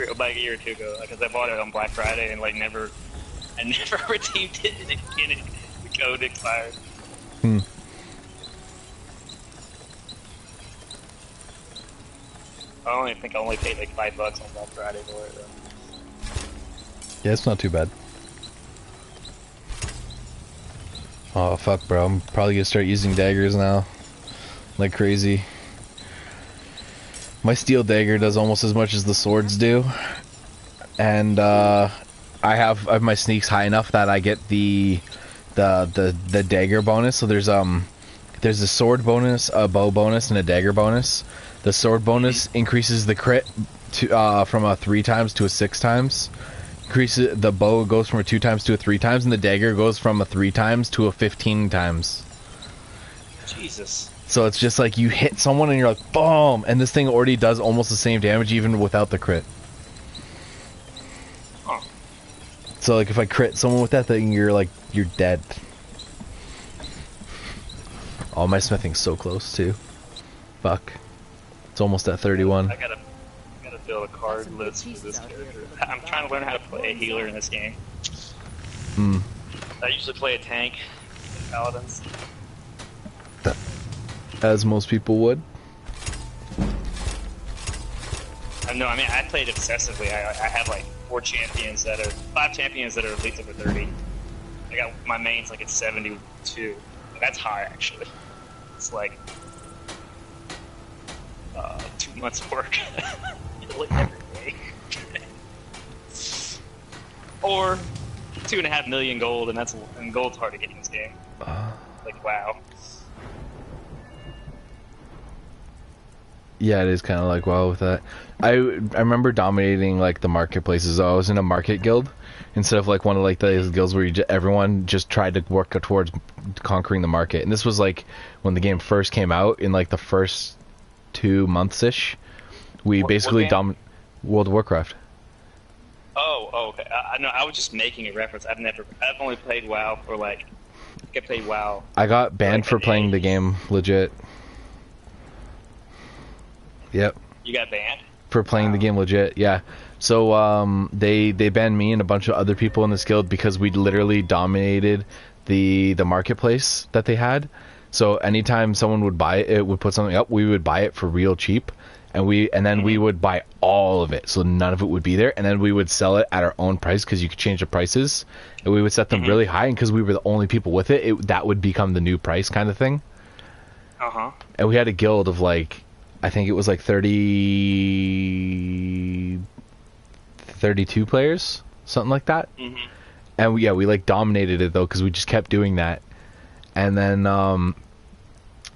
About a year or two ago, because I bought it on Black Friday and like I never redeemed it and the code expired. I only paid like $5 on Black Friday for it though. Yeah, it's not too bad. Oh fuck, bro! I'm probably gonna start using daggers now, like crazy. My steel dagger does almost as much as the swords do, and I have my sneaks high enough that I get the dagger bonus. So there's a sword bonus, a bow bonus, and a dagger bonus. The sword bonus increases the crit to from a 3 times to a 6 times. Increases the bow goes from a 2 times to a 3 times, and the dagger goes from a 3 times to a 15 times. Jesus. So it's just like you hit someone and you're like, boom! And this thing already does almost the same damage even without the crit. So like if I crit someone with that thing, you're dead. Oh, my smithing's so close too. Fuck. It's almost at 31. I gotta build a card list for this character. I'm trying to learn how to play a healer in this game. Hmm. I usually play a tank, paladins. As most people would. No, I mean I played obsessively. I have like 5 champions that are at least over 30. I got my main's like at 72. That's high actually. It's like 2 months of work. Like every day. Or 2.5 million gold, and gold's hard to get in this game. Like WoW. Yeah, it is kind of like WoW with that. I remember dominating like the marketplaces. I was in a market guild instead of like one of like those guilds where everyone just tried to work towards conquering the market. And this was like when the game first came out in like the first 2 months ish. We basically World of Warcraft. Oh, okay. I was just making a reference. I've only played WoW for like. I played WoW. I got banned for playing the game legit. Yep. You got banned? For playing the game legit, yeah. So they banned me and a bunch of other people in this guild because we literally dominated the marketplace that they had. So anytime someone would buy it, would put something up, we would buy it for real cheap, and then we would buy all of it, so none of it would be there, and then we would sell it at our own price because you could change the prices, and we would set them really high, and because we were the only people with it, that would become the new price kind of thing. And we had a guild of like, I think it was like 32 players, something like that. And we like dominated it though, because we just kept doing that. And then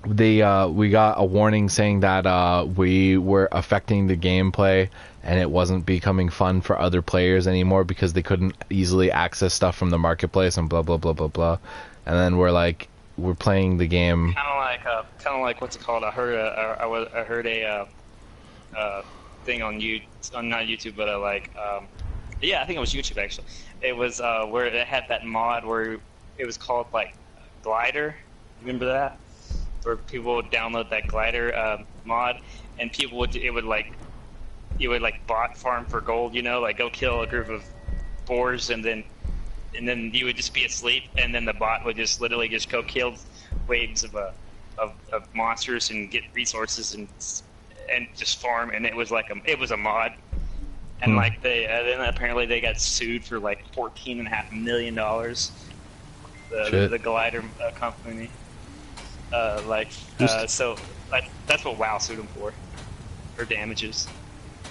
we got a warning saying that we were affecting the gameplay and it wasn't becoming fun for other players anymore because they couldn't easily access stuff from the marketplace and blah blah blah blah blah. And then we're playing the game. Kind of like what's it called? I heard a thing on not YouTube, but yeah, I think it was YouTube actually. It was where it had that mod where it was called like Glider. Remember that? Where people would download that Glider mod, and people would bot farm for gold. You know, like go kill a group of boars, and then you would just be asleep, and then the bot would just literally just go kill waves of monsters and get resources and just farm. And it was a mod, and like then apparently they got sued for like $14.5 million. The Glider company, so that's what WoW sued them for damages.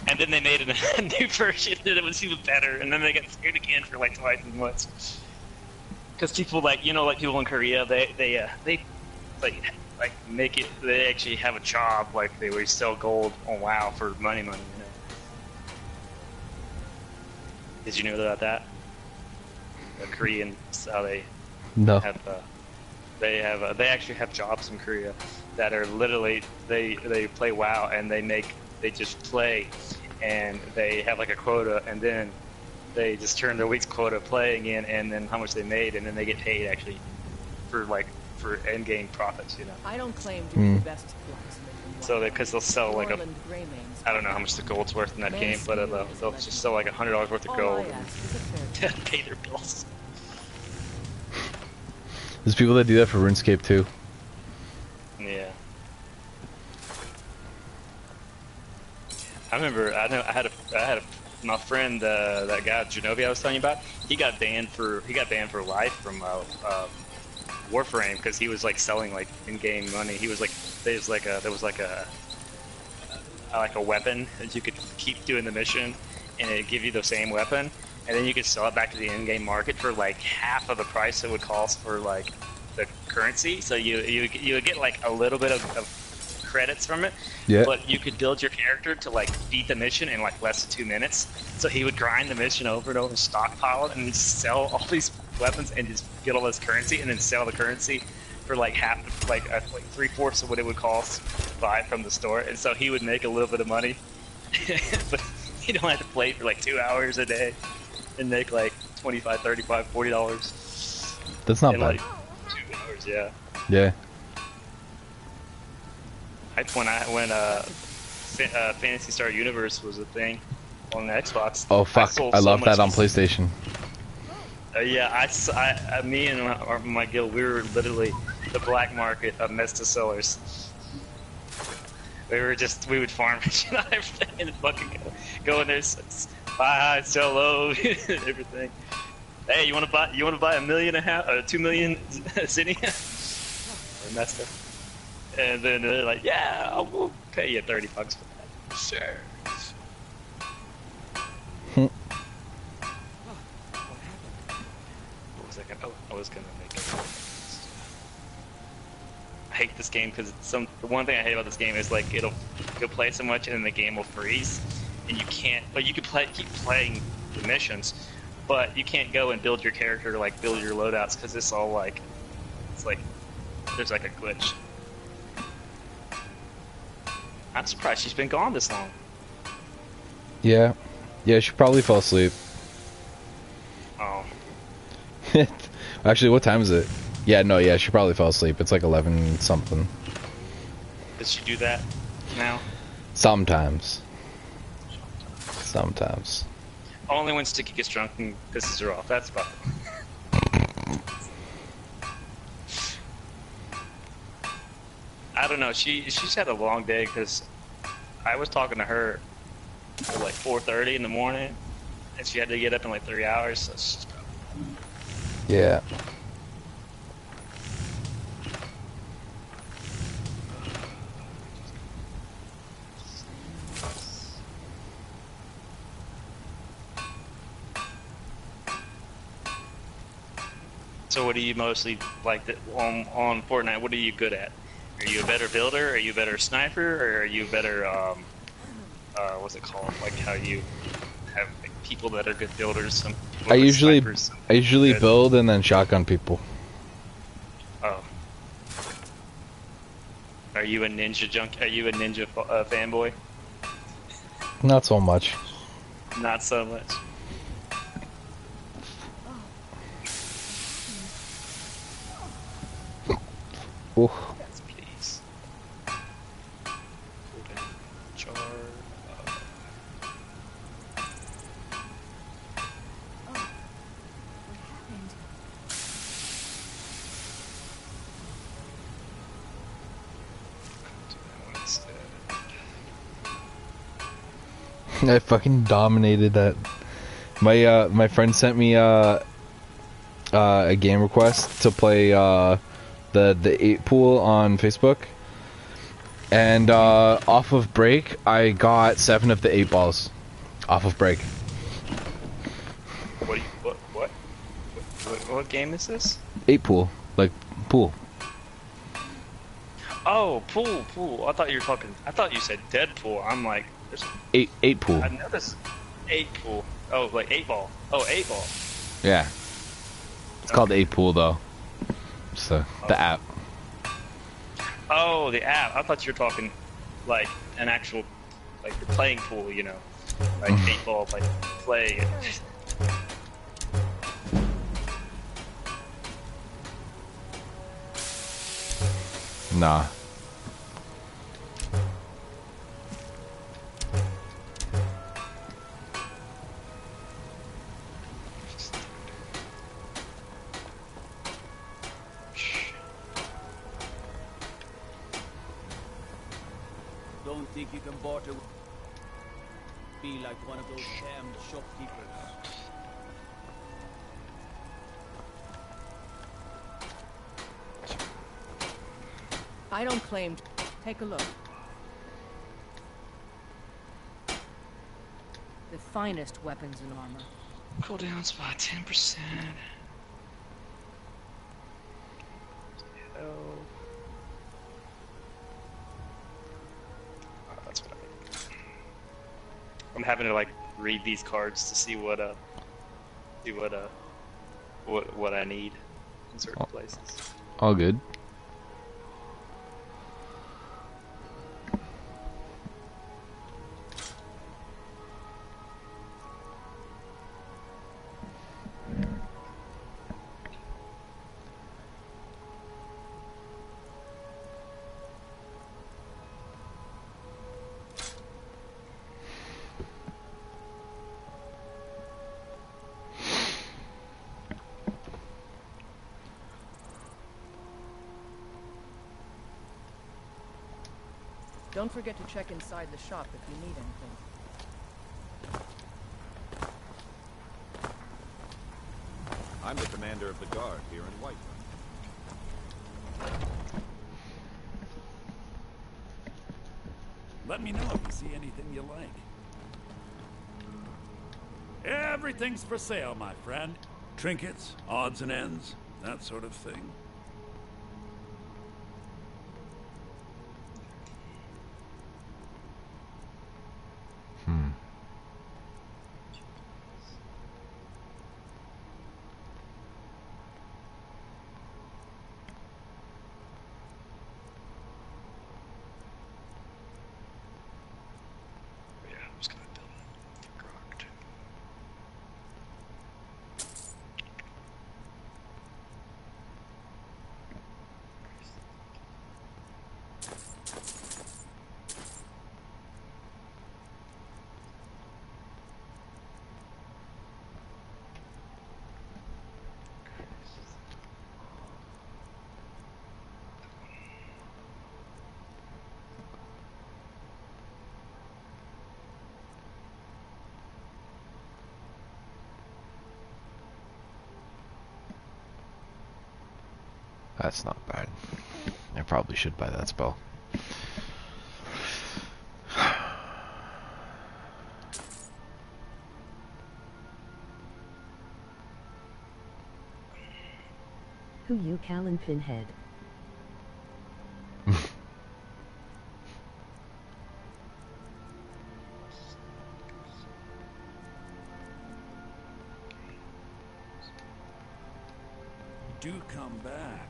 And then they made a new version that was even better, and then they got sued again for like twice as much. Because people like people in Korea, they make it. They actually have a job, like they would sell gold on WoW for money. You know. Did you know about that? The Koreans, how they they actually have jobs in Korea that are literally they play WoW and they just play, and they have like a quota, and then they just turn their week's quota playing in, and then how much they made, and then they get paid actually for end game profits, you know. I don't claim to be the best blacksmith. So because they'll sell like I don't know how much the gold's worth in that game, but they'll just sell like $100 worth of gold to pay their bills. There's people that do that for RuneScape too. Yeah. I remember I had my friend that guy Genovi I was telling you about. He got banned for life from Warframe because he was like selling like in-game money. He was like there was like a weapon that you could keep doing the mission, and it'd give you the same weapon, and then you could sell it back to the in-game market for like half of the price it would cost for like the currency. So you would get like a little bit of credits from it, but you could build your character to like beat the mission in like less than 2 minutes. So he would grind the mission over and over, stockpile it, and just sell all these weapons and just get all this currency, and then sell the currency for like half, like 3/4 of what it would cost to buy it from the store. And so he would make a little bit of money, but he don't have to play for like 2 hours a day and make like $25, $35, $40. That's not in bad. like 2 hours. Yeah. Yeah. When Fantasy Star Universe was a thing on the Xbox. Oh fuck! sold I so love that much on PlayStation. Yeah, me and my guild, we were literally the black market of Mesta sellers. We would farm everything and fucking go in there, buy high, sell low, everything. Hey, you want to buy $1.5 million, 2 million zinnia? Or Mesta. And then they're like, yeah, I'll pay you $30 for that. Sure. I was gonna make it. I hate this game because the one thing I hate about this game is like you'll play so much and then the game will freeze and you can't. But you can keep playing the missions, but you can't go and build your character, like build your loadouts, because it's like there's like a glitch. I'm surprised she's been gone this long. Yeah. Yeah, she probably fell asleep. Oh. Actually, what time is it? Yeah, no, yeah, she probably fell asleep. It's like 11 something. Does she do that now? Sometimes. Sometimes. Only when Sticky gets drunk and pisses her off. That's about it. I don't know. She's had a long day because I was talking to her at like 4:30 in the morning, and she had to get up in like 3 hours. So she's probably... Yeah. So what do you mostly like on Fortnite? What are you good at? Are you a better builder? Are you a better sniper? Or are you a better what's it called? Like how you have like, people that are good builders. Some people I are usually snipers, good. build and then shotgun people. Oh. Are you a ninja Are you a ninja fanboy? Not so much. Not so much. Ooh. Yes, please. Golden jar. I fucking dominated that. My friend sent me a game request to play the 8 pool on Facebook, and off of break I got 7 of the 8 balls off of break. What game is this? 8 pool, like pool. Oh, pool. I thought you said Deadpool. I'm like, there's 8 pool. I noticed 8 pool. Oh, like 8 ball. Oh, 8 ball. Yeah. It's called 8 pool though. It's the app. Oh, the app. I thought you were talking like an actual, like you're playing pool, you know, like 8 ball, like play. Nah. Don't think you can barter with... Be like one of those damn shopkeepers. I don't claim. Take a look. The finest weapons and armor. Cooldowns by 10%. Oh, that's what I mean. I'm having to like read these cards to see what I need in certain places. All good. Don't forget to check inside the shop if you need anything. I'm the commander of the guard here in Whiterun. Let me know if you see anything you like. Everything's for sale, my friend. Trinkets, odds and ends, that sort of thing. That's not bad. I probably should buy that spell. Who you Callan Pinhead? Do come back.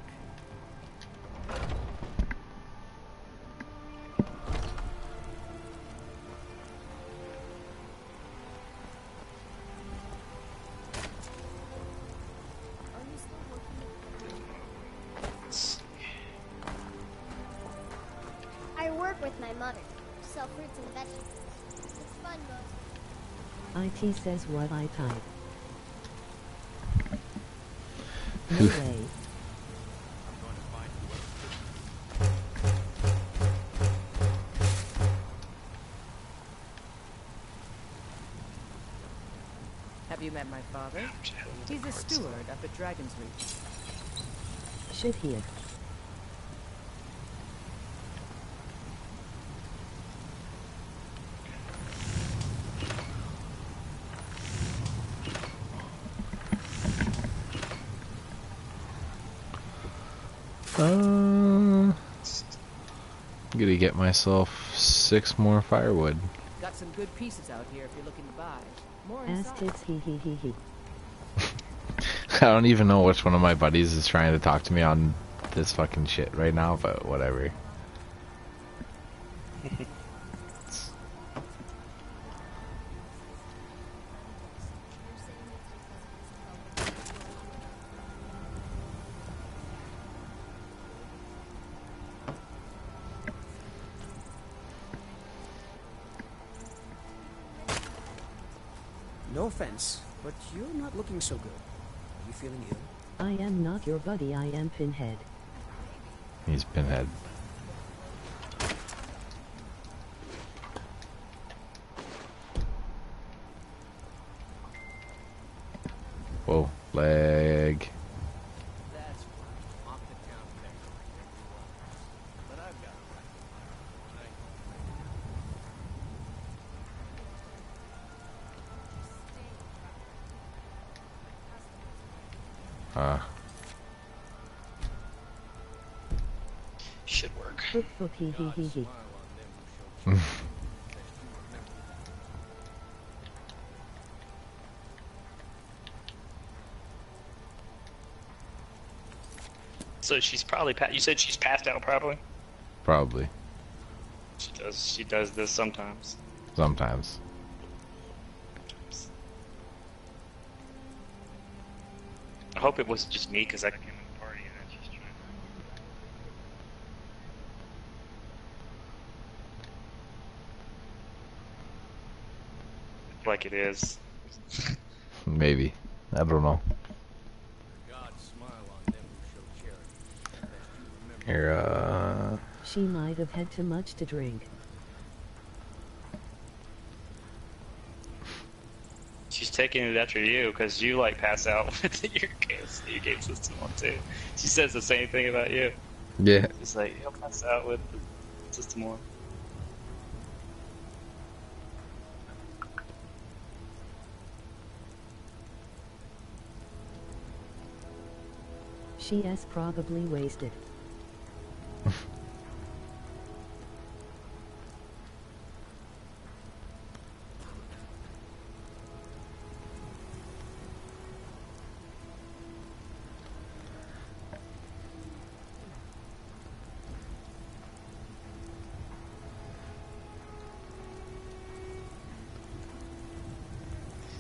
I work with my mother. Sell fruits and vegetables. It's fun, most. IT says what I type. No way. Have you met my father? He's a steward up at Dragon's Reach. Shit here. I'm gonna get myself 6 more firewood. Got some good pieces out here if you're looking to buy. More Ass inside. tits he he he he. I don't even know which one of my buddies is trying to talk to me on this fucking shit right now, but whatever. No offense, but you're not looking so good. Are you feeling ill? I am not your buddy, I am Pinhead. He's Pinhead. Whoa, leg. That's fine. Off the town back. But I've got a Should work. He he he he. So she's probably you said she's passed out, probably. Probably. She does this sometimes. Sometimes. I hope it wasn't just me, because I came in the party and then she's trying. Like it is. Maybe. I don't know. Here, She might have had too much to drink. taking it after you because you like pass out with your game system on too. She says the same thing about you. Yeah. She's like, you'll pass out with the system on. She is probably wasted.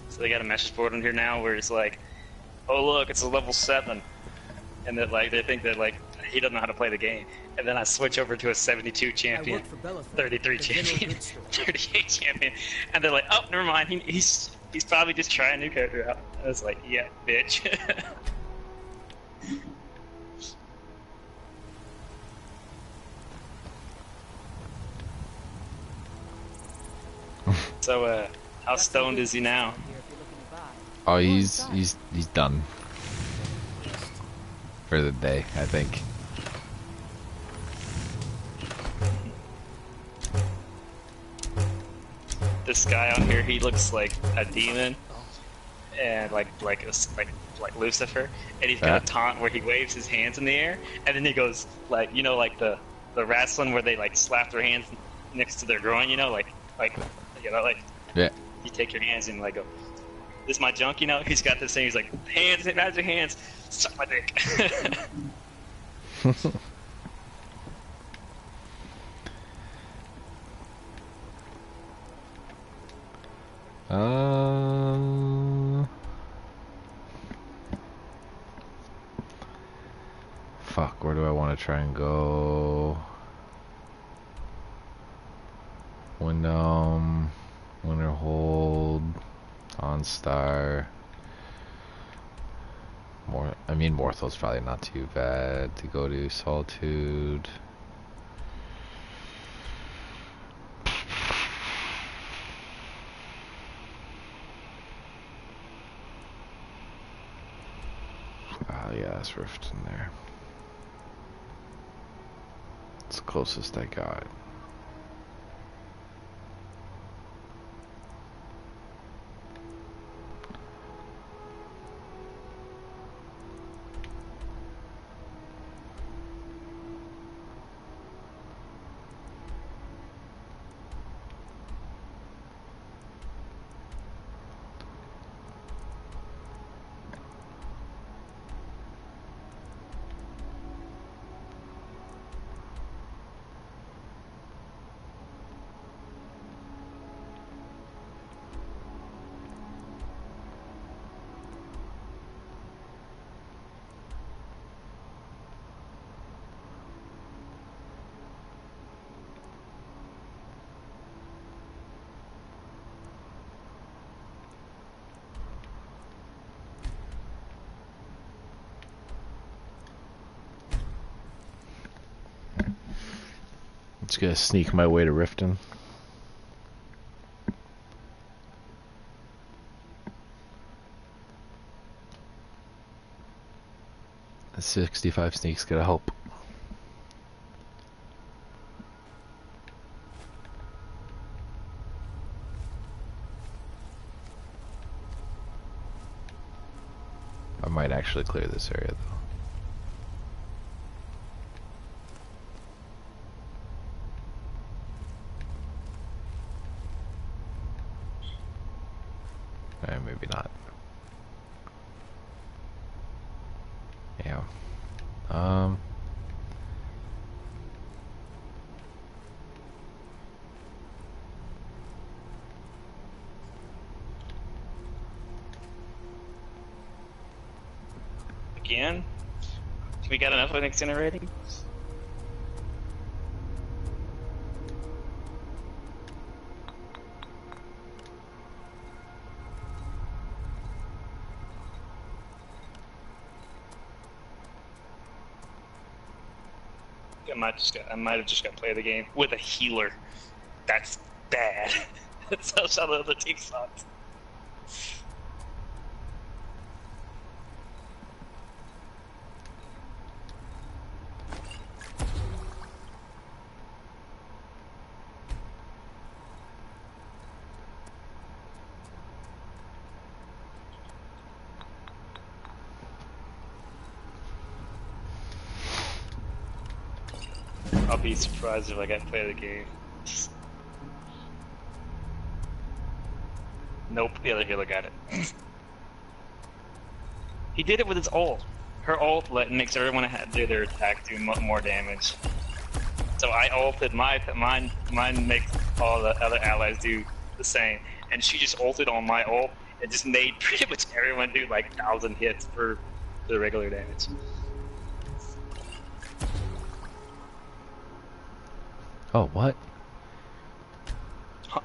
So they got a message board on here now where it's like, oh look, it's a level 7. And that like they think that like he doesn't know how to play the game. And then I switch over to a 72 champion, 33 champion, 38 champion, and they're like, oh, never mind. He's probably just trying a new character out. I was like, yeah, bitch. So how stoned is he now? Oh, he's done for the day, I think. This guy on here, he looks like a demon, and like Lucifer, and he's got a taunt where he waves his hands in the air, and then he goes like, you know, like the wrestling where they like slap their hands next to their groin, you know, like yeah. You take your hands and like go, this is my junk, you know. He's got this thing. He's like, hands, magic hands, suck my dick. Fuck, where do I want to try and go? Wyndham, Winterhold, OnStar. Morthal's probably not too bad to go to. Solitude. Oh yeah, that's Riften there. It's the closest I got. Just gonna sneak my way to Riften. A 65 sneak's gonna help. I might actually clear this area though. Maybe not. Yeah. Again? We got enough of incinerating? I might have just got to play the game with a healer. That's bad. That's how some of the other team sucks. I'll be surprised if I get to play the game. Nope, the other healer got it. He did it with his ult. Her ult makes everyone do their attack do more damage. So I ulted mine makes all the other allies do the same. And she just ulted on my ult. It just made pretty much everyone do like 1,000 hits for the regular damage. Oh, what?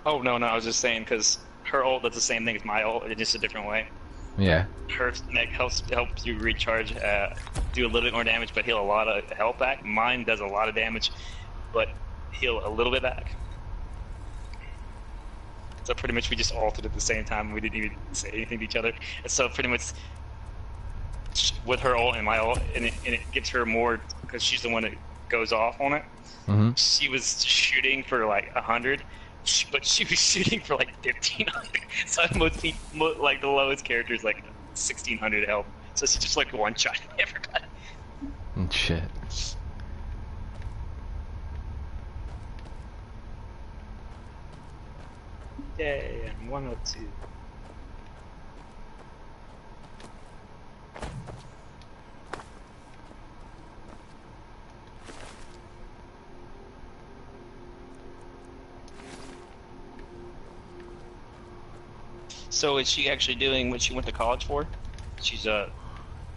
Oh no, I was just saying because her ult does the same thing as my ult, it's just a different way. Yeah. Her helps you recharge, do a little bit more damage, but heal a lot of health back. Mine does a lot of damage, but heal a little bit back. So pretty much we just ulted at the same time. We didn't even say anything to each other. And so pretty much with her ult and my ult, and it gives her more because she's the one that goes off on it. Mm-hmm. She was shooting for like 100, but she was shooting for like 1,500. So most people, like the lowest character is like 1,600 health. So it's just like one shot everybody. Shit. Yay, I'm 102. So is she actually doing what she went to college for? She's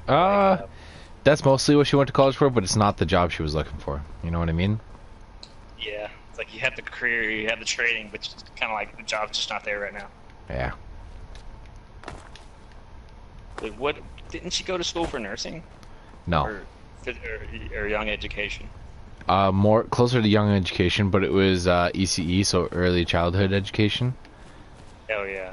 that's mostly what she went to college for, but it's not the job she was looking for. You know what I mean? Yeah, it's like you have the career, you have the training, but it's kind of like the job's just not there right now. Yeah. Like what? Didn't she go to school for nursing? No. Or young education? More closer to young education, but it was ECE, so early childhood education. Oh yeah.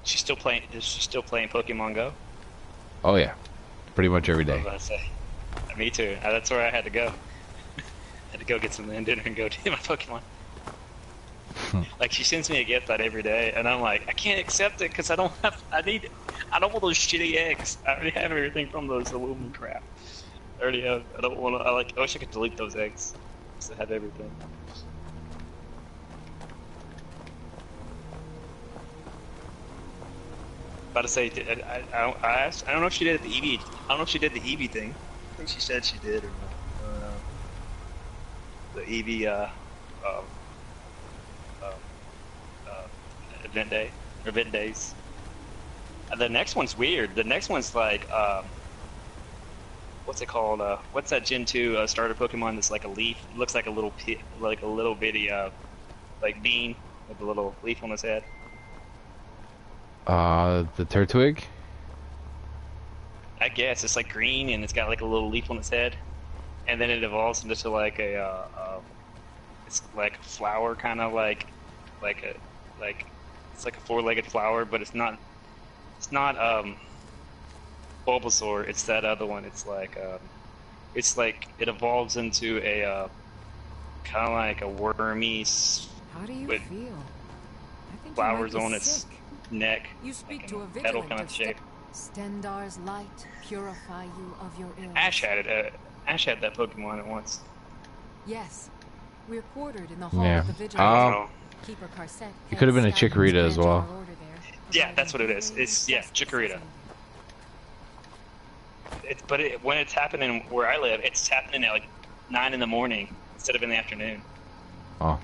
She's still playing. Is she still playing Pokemon Go? Oh yeah, pretty much every day. I was about to say. Me too. That's where I had to go. Had to go get some dinner and go do my Pokemon. Like she sends me a gift that every day, and I'm like, I can't accept it because I don't have. I don't want those shitty eggs. I already have everything from those aluminum crap. I already have. I don't want to. I wish I could delete those eggs. Because I have everything. About to say, I don't know if she did the Eevee. I don't know if she did the Eevee thing. I think she said she did or not. I don't know. The Eevee event day, or event days. The next one's weird. The next one's like, what's it called? What's that Gen 2 starter Pokemon that's like a leaf? It looks like a little bitty like bean with a little leaf on its head. The Turtwig? I guess it's like green and it's got like a little leaf on its head, and then it evolves into like a it's like a flower, kind of like it's like a four-legged flower, but it's not Bulbasaur. It's that other one. It's like it evolves into a kind of like a wormy. How do you with feel? I think flowers you might be on its sick. neck. You speak like to a petal vigilant kind of shape. Stendar's light purify you of your ills. Ash had it. Ash had that Pokemon at once. Yes. We're quartered in the hall Yeah. of the vigilant. Keeper Carset. It could have been a Chikorita as well. Yeah, that's what it is. It's Chikorita. But when it's happening where I live, it's happening at like 9 in the morning instead of in the afternoon. Oh.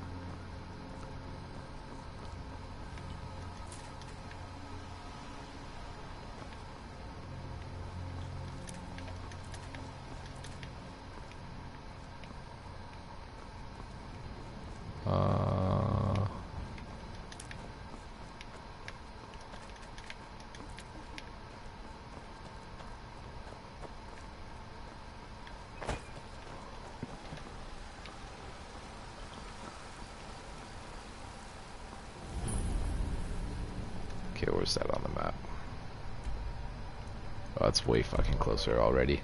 Okay, where's that on the map? Oh, it's way fucking closer already.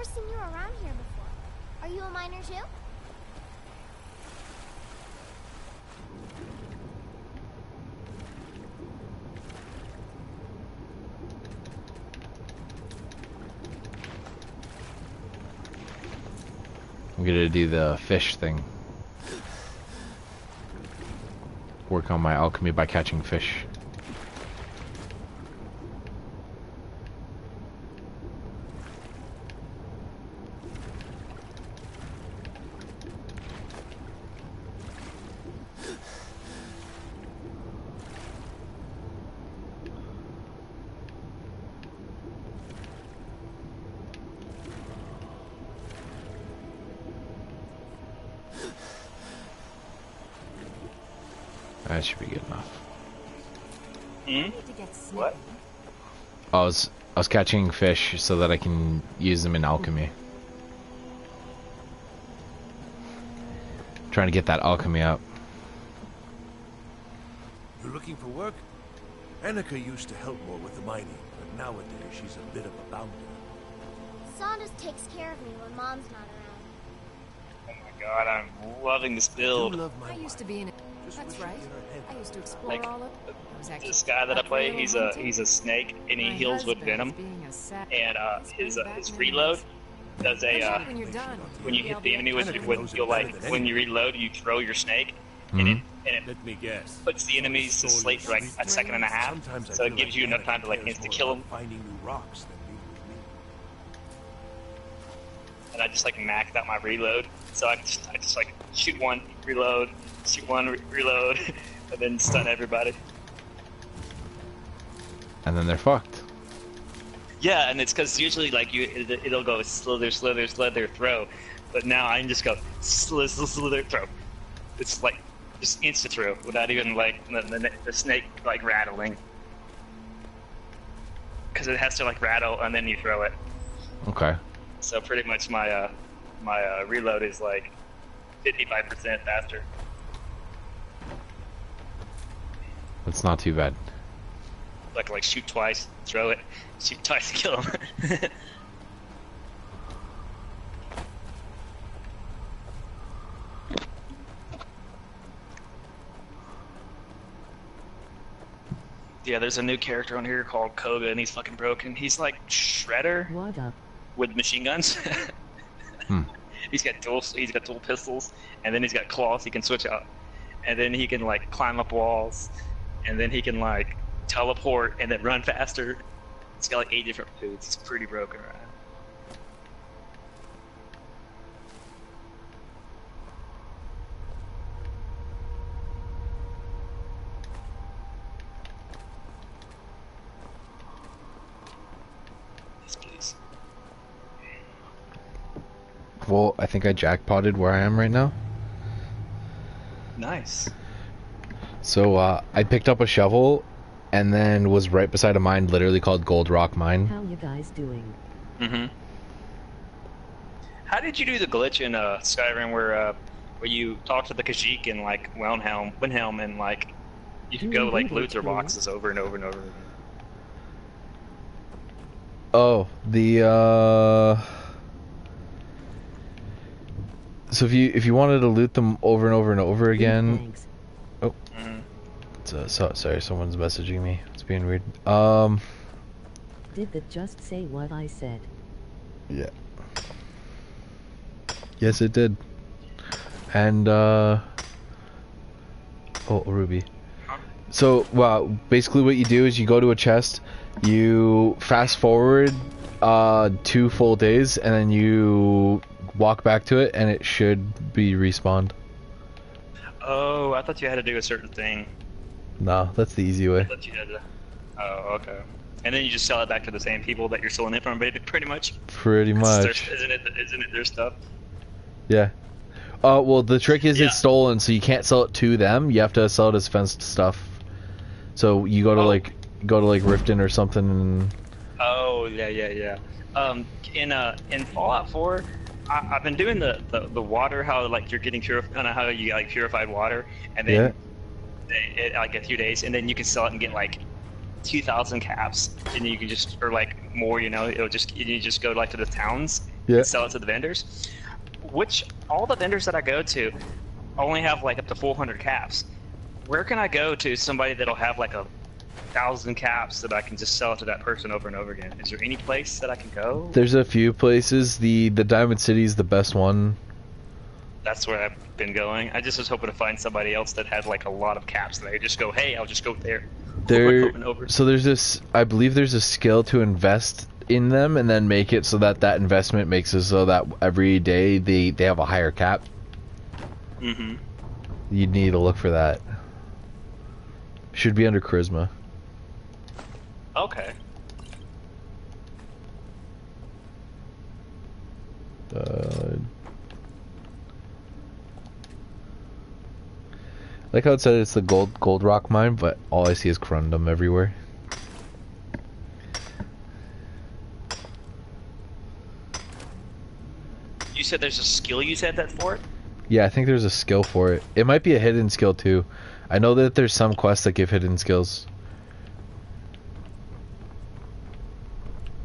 never seen you around here before. Are you a miner too? I'm gonna do the fish thing. Work on my alchemy by catching fish. That should be good enough. What? I was catching fish so that I can use them in alchemy. Trying to get that alchemy up. You're looking for work? Annika used to help more with the mining, but nowadays she's a bit of a bounder. Saunders takes care of me when Mom's not around. Oh my god, I'm loving this build. I used to be in it. That's right. I used to explore Like, all of this guy that I play, he's a snake, and he heals with venom. And his reload does a when you hit the enemy with you'll like when you reload, you throw your snake, and it Let me guess. puts the enemies to sleep for like a second and a half, so it gives you enough time to like insta kill them. Finding new rocks than being with me. And I just like maxed out my reload, so I just like shoot one, reload, shoot one, reload, and then stun everybody. And then they're fucked. Yeah, and it's because usually like it'll go slither, slither, slither, throw, but now I can just go slither, slither, throw. It's like just insta throw without even like the snake like rattling, because it has to like rattle and then you throw it. Okay. So pretty much my reload is like 55% faster. That's not too bad. Like shoot twice, throw it, shoot twice, kill him. Yeah, there's a new character on here called Koga, and he's fucking broken. He's like Shredder with machine guns. He's got dual pistols, and then he's got claws he can switch out, and then he can like climb up walls, and then he can like teleport and then run faster. It's got like 8 different foods. It's pretty broken right now. Yes, please. Well, I think I jackpotted where I am right now. Nice. So I picked up a shovel and then was right beside a mine literally called Gold Rock Mine. How you guys doing? How did you do the glitch in Skyrim where you talk to the Khajiit in like Windhelm and like you could go like loot their boxes over and over and over again? Oh, so if you wanted to loot them over and over and over again. Oh. Sorry, someone's messaging me. It's being weird. Did that just say what I said? Yeah. Yes, it did. And oh, Ruby. So, basically what you do is you go to a chest, you fast forward 2 full days, and then you walk back to it, and it should be respawned. Oh, I thought you had to do a certain thing. No, that's the easy way. I thought you had to. Oh, okay. And then you just sell it back to the same people that you're selling it from, pretty much. Pretty much. Isn't it their stuff? Yeah. Well, the trick is it's stolen, so you can't sell it to them. You have to sell it as fenced stuff. So you go to like Riften or something. And... Oh yeah. In Fallout 4, I've been doing the water, how like you're getting kind of how you like purified water, and then like a few days, and then you can sell it and get like 2,000 caps, and you can just, or like more, you know, you just go like to the towns Yeah. and sell it to the vendors. Which all the vendors that I go to only have like up to 400 caps. Where can I go to somebody that'll have like 1,000 caps that I can just sell it to that person over and over again? Is there any place that I can go? There's a few places. The Diamond City is the best one. That's where I've been going. I just was hoping to find somebody else that had like a lot of caps that I could just go, hey, I'll just go there. Over and over. So there's this, I believe there's a skill to invest in them and then make it so that investment makes it so that every day they have a higher cap. Mm-hmm. You need to look for that. Should be under charisma. Okay. Like how it said it's the gold rock mine, but all I see is corundum everywhere. You said there's a skill you said that for it? Yeah, I think there's a skill for it. It might be a hidden skill too. I know that there's some quests that give hidden skills.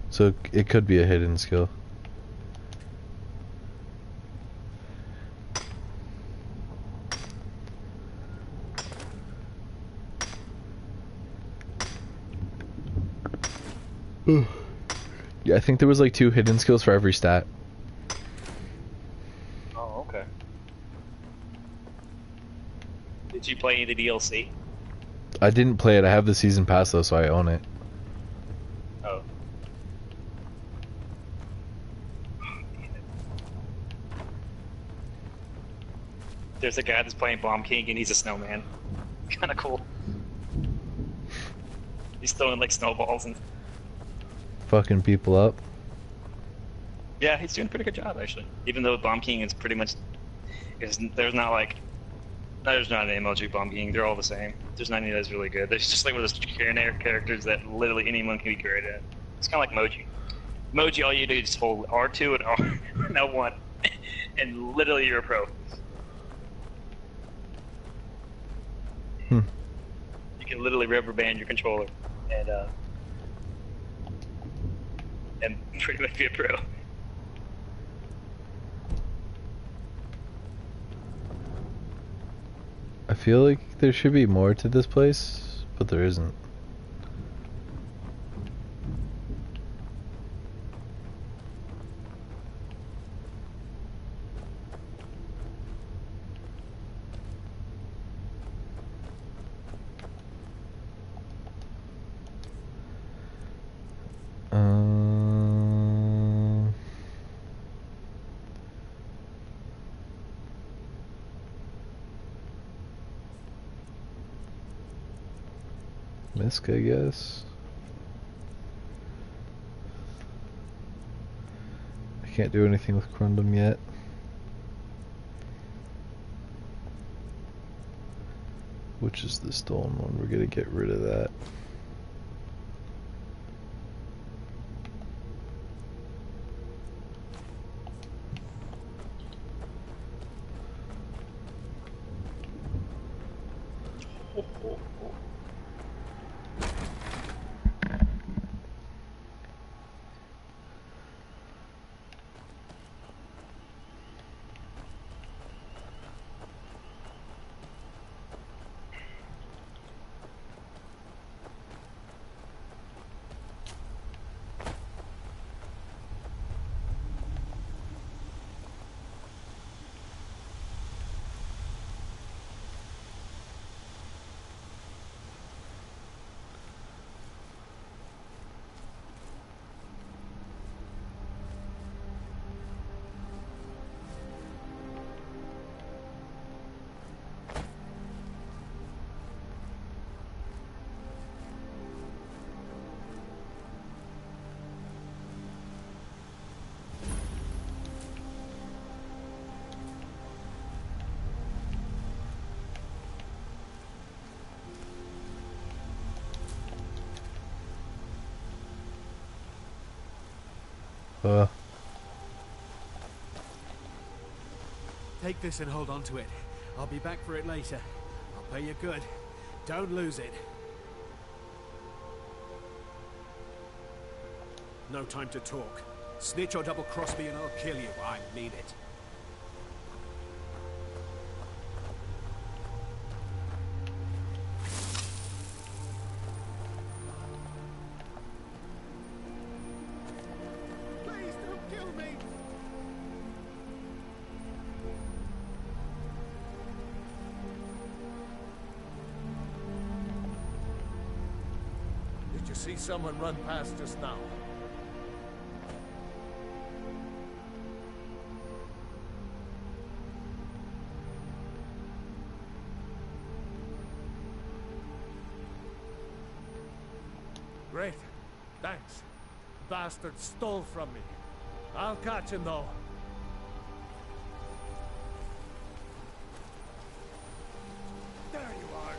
So it could be a hidden skill. Yeah, I think there was like 2 hidden skills for every stat. Oh, okay. Did you play any of the DLC? I didn't play it. I have the season pass though, so I own it. Oh. There's a guy that's playing Bomb King and he's a snowman. Kinda cool. He's throwing like snowballs and... Fucking people up. Yeah, he's doing a pretty good job actually. Even though Bomb King is pretty much... There's not like... There's not an MLG Bomb King, they're all the same. There's not any that's really good. There's just like one of those generic characters that literally anyone can be great at. It's kinda like Moji. Moji, all you do is just hold R2 and L1 and literally you're a pro. Hmm. You can literally rubber band your controller and pretty much be a pro. I feel like there should be more to this place, but there isn't. Misk, I guess. I can't do anything with corundum yet. Which is the stolen one. We're gonna get rid of that. Take this and hold on to it. I'll be back for it later. I'll pay you good. Don't lose it. No time to talk. Snitch or double-cross me and I'll kill you. I mean it. Please don't kill me! Did you see someone run past just now? Great. Thanks. Bastard stole from me. I'll catch him though. There you are.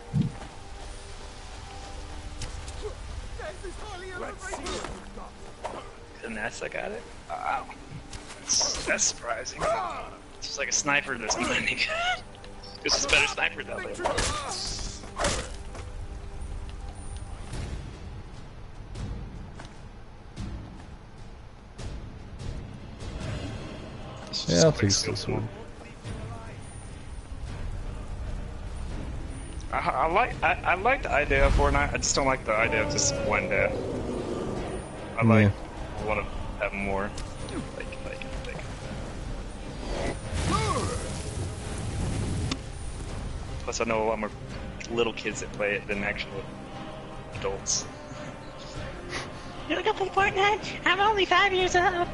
Let's see what you've got. Finesse, I got it. Wow. That's surprising. It's just like a sniper that's not any good. This is a better sniper though. Yeah, I'll take this one. I like the idea of Fortnite. I just don't like the idea of just one death. I want to have more. Plus, I know a lot more little kids that play it than actual adults. You wanna go play Fortnite? I'm only 5 years old.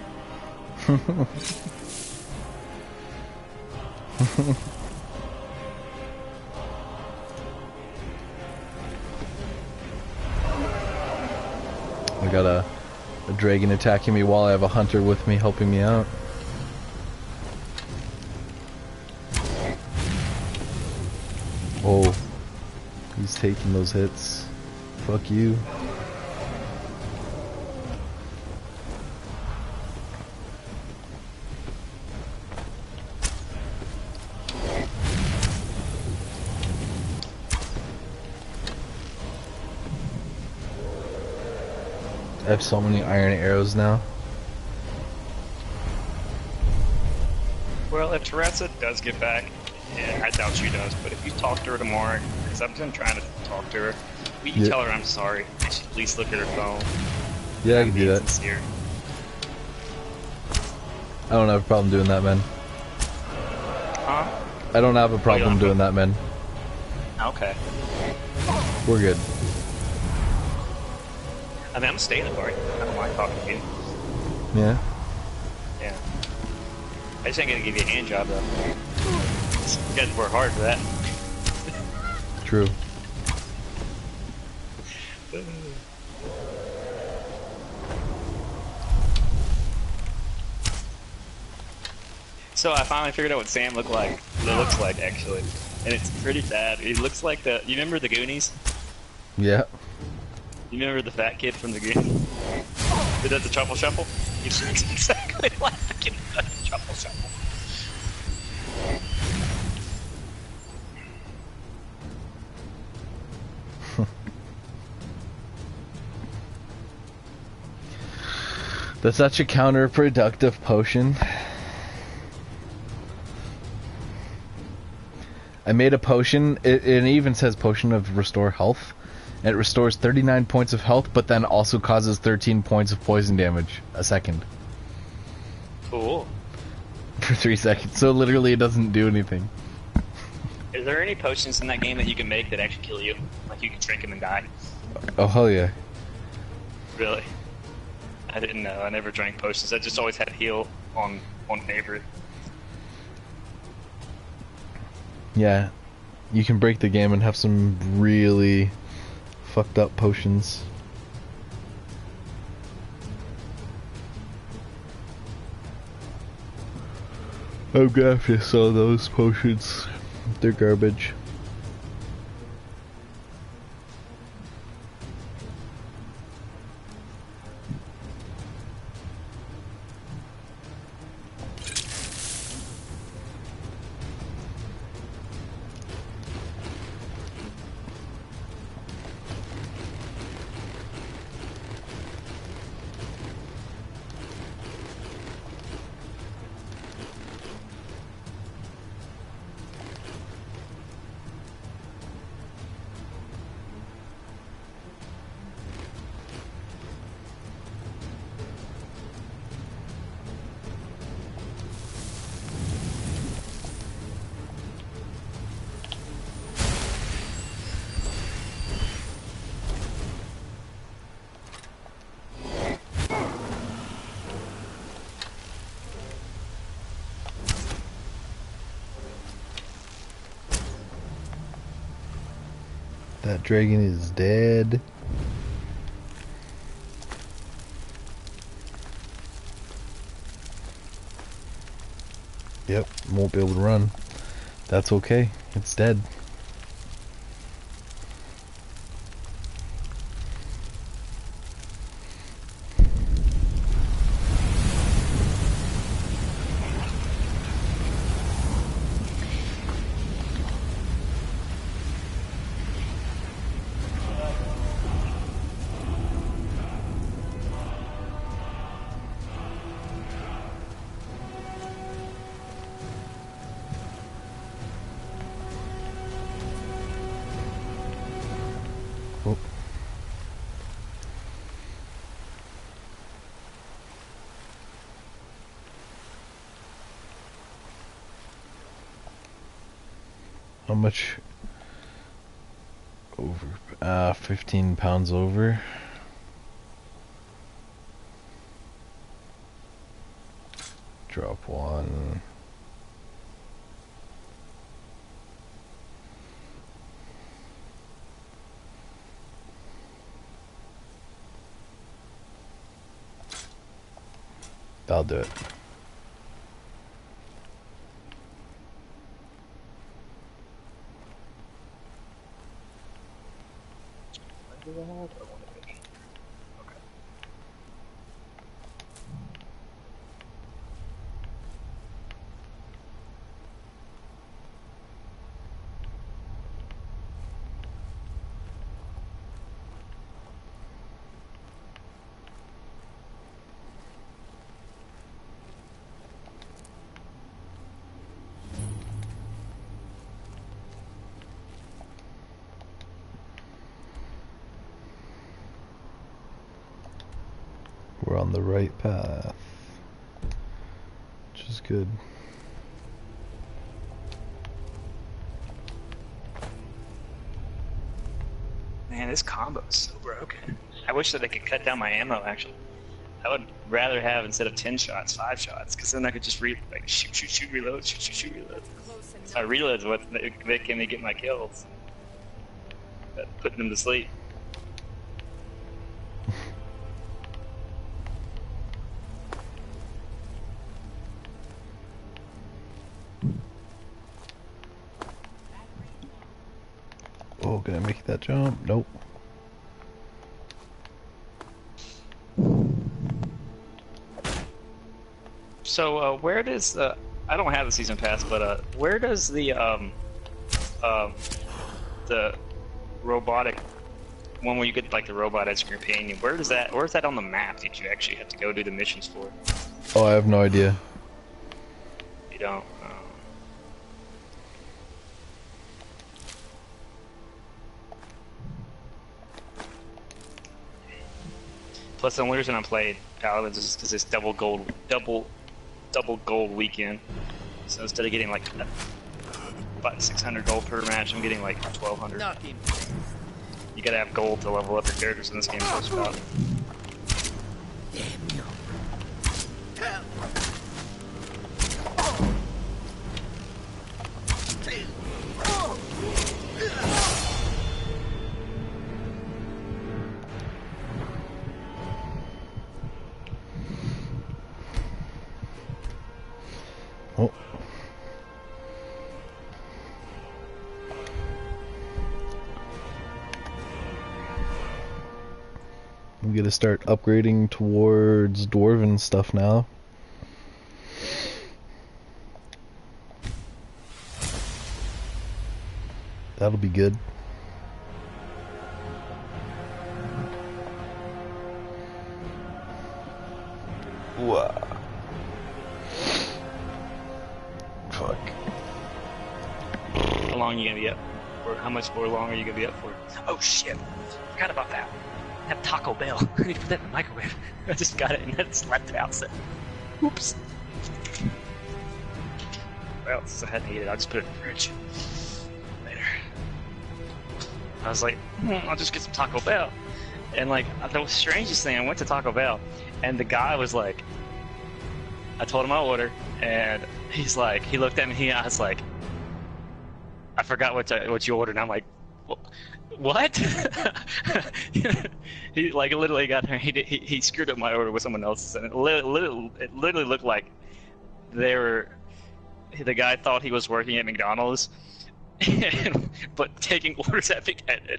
I got a dragon attacking me while I have a hunter with me helping me out. Oh, he's taking those hits. Fuck you. I have so many iron arrows now. Well, if Teresa does get back, yeah, I doubt she does, but if you talk to her tomorrow, because I've been trying to talk to her, will you tell her I'm sorry? And she please look at her phone. Yeah, I can do that. Sincere. I don't have a problem doing that, man. Huh? I don't have a problem doing that, man. Okay. We're good. I mean, I'm staying at party. I don't mind talking to you. Yeah? Yeah. I just ain't gonna give you a hand job, though. You guys work hard for that. True. So I finally figured out what Sam looks like, actually. And it's pretty bad. He looks like the... You remember the Goonies? Yeah. You remember the fat kid from the Goonies? Who does the truffle shuffle? He looks exactly like the kid who does the truffle shuffle. That's such a counterproductive potion. I made a potion, it even says potion of restore health. And it restores 39 points of health, but then also causes 13 points of poison damage a second. Cool. For 3 seconds, so literally it doesn't do anything. Is there any potions in that game that you can make that actually kill you? Like you can drink them and die? Oh hell yeah. Really? I didn't know. I never drank potions. I just always had heal on favorite. Yeah. You can break the game and have some really fucked up potions. I'm gonna have to sell those potions. They're garbage. That dragon is dead. Yep, won't be able to run. That's okay. It's dead. How much over? 15 pounds over. Drop one. I'll do it. We're on the right path, which is good. Man, this combo is so broken. I wish that I could cut down my ammo, actually. I would rather have, instead of 10 shots, 5 shots, because then I could just shoot, reload, shoot, reload. Reload's what making me get my kills. Putting them to sleep. Oh, can I make that jump? Nope. So, where does the... I don't have the season pass, but, where does the robotic one where you get, like, the robot as your companion, where's that on the map that you actually have to go do the missions for? Oh, I have no idea. You don't? Plus, the only reason I played Paladins is because it's double gold weekend. So instead of getting like about 600 gold per match, I'm getting like 1,200. You gotta have gold to level up your characters in this game. First about. Oh. I'm gonna start upgrading towards dwarven stuff now. That'll be good. Wow. Fuck. How long are you gonna be up? Or how much more long are you gonna be up for? Oh shit! Forgot about that. I have Taco Bell. I need to put that in the microwave. I just got it and then just left it outside. Oops. Well, since I hadn't eaten it, I'll just put it in the fridge. Later. I was like, I'll just get some Taco Bell. And like, the strangest thing, I went to Taco Bell, and the guy was like, I told him my order, and he's like, he looked at me, I was like, I forgot what you ordered, and I'm like, What? He like literally got there. He screwed up my order with someone else's, and it literally looked like they were. The guy thought he was working at McDonald's, but taking orders at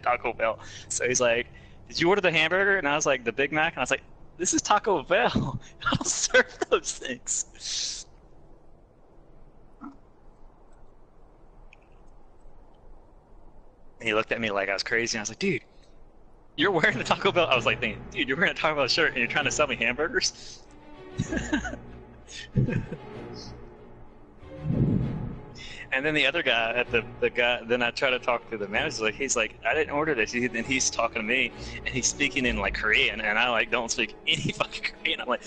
Taco Bell. So he's like, "Did you order the hamburger?" And I was like, "The Big Mac." And I was like, "This is Taco Bell. I don't serve those things." And he looked at me like I was crazy, and I was like, "Dude, you're wearing the Taco Bell." I was like thinking, "Dude, you're wearing a Taco Bell shirt, and you're trying to sell me hamburgers?" And then the other guy at the guy, then I try to talk to the manager. Like he's like, "I didn't order this." And he's talking to me, and he's speaking in like Korean, and I like don't speak any fucking Korean. I'm like,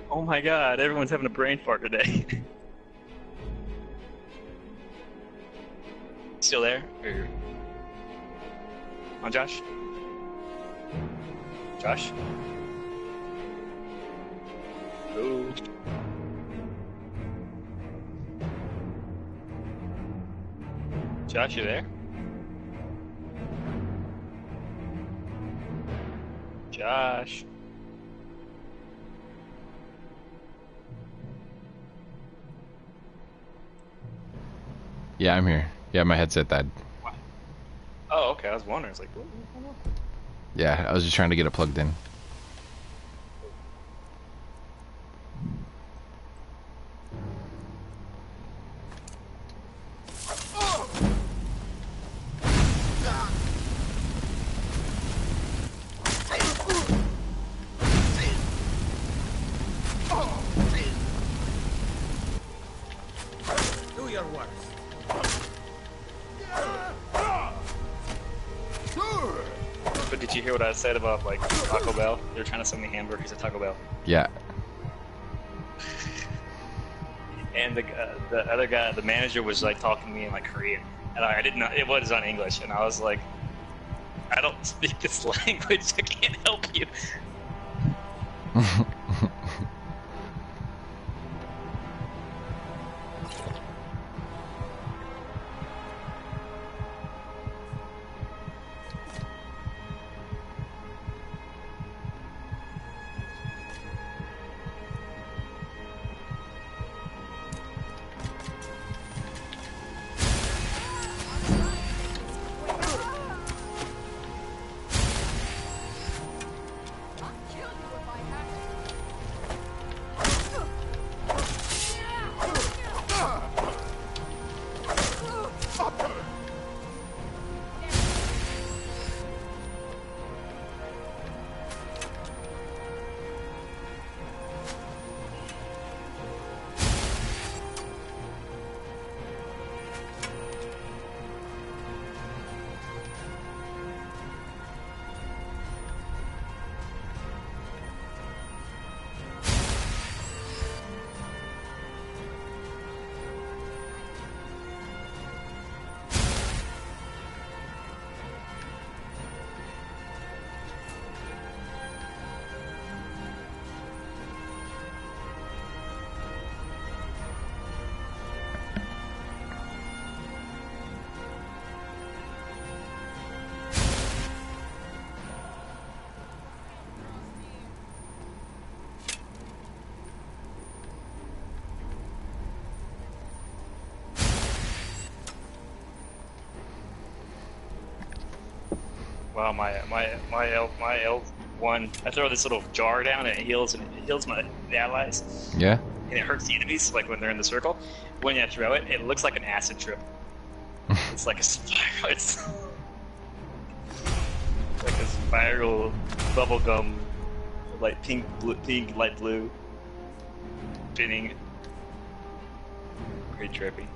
oh my god, everyone's having a brain fart today. Still there? Or... on Josh? Josh? Ooh. Josh, you there? Josh. Yeah, I'm here. Yeah, my headset died. Oh, okay. I was wondering. I was like, what? Yeah, I was just trying to get it plugged in. Do your worst. But did you hear what I said about like Taco Bell? They're trying to sell me hamburgers at Taco Bell. Yeah. And the other guy, the manager, was like talking to me in like Korean, and I didn't know it was on English, and I was like, I don't speak this language. I can't help you. Wow, my L1. I throw this little jar down and it heals the allies. Yeah. And it hurts the enemies like when they're in the circle. When you throw it, it looks like an acid trip. It's like a spiral. It's like a spiral bubblegum, like pink, light blue, spinning. Pretty trippy.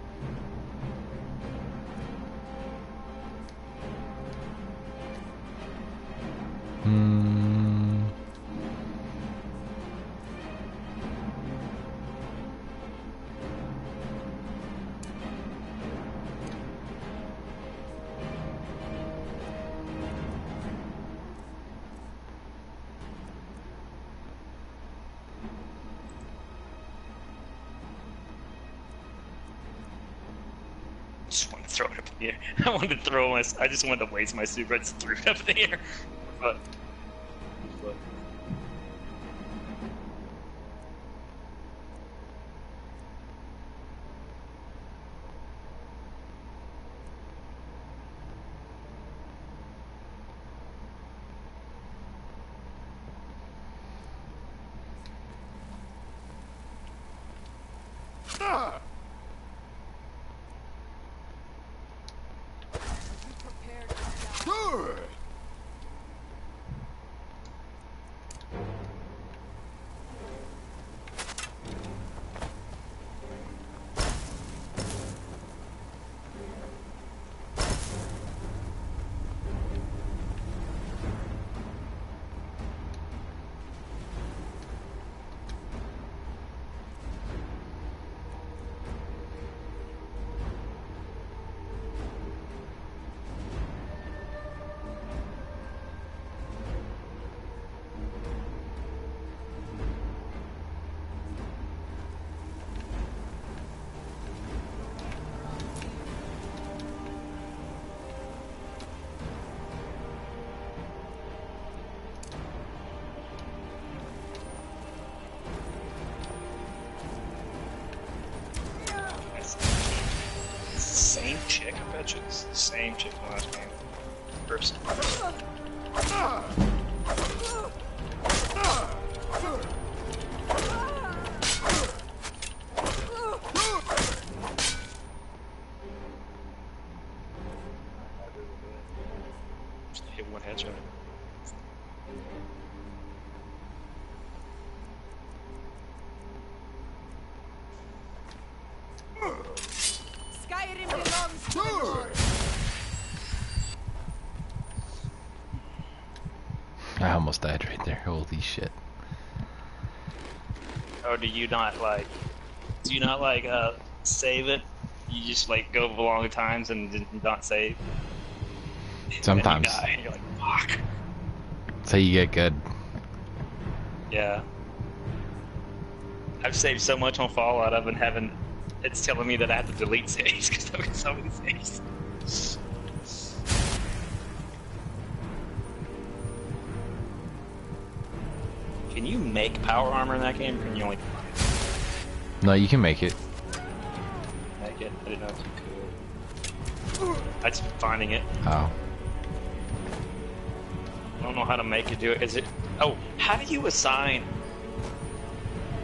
just wanted to throw it up in the air. I just wanted to waste my super. I just threw it up in the air. But same chick, I bet you it's the same chick from last game. First. Just hit one headshot. Skyrim belongs to the Lord. I almost died right there. Holy shit. Or do you not like save it? You just like go for long times and not save? Sometimes. And then you die and you're like, fuck. That's how you get good. Yeah. I've saved so much on Fallout, I've been having... It's telling me that I have to delete saves because I've got so many saves. Can you make power armor in that game, or can you only... No, you can make it. Make it? I didn't know if you could. I just finding it. Oh. I don't know how to make it do it. Is it... Oh, how do you assign,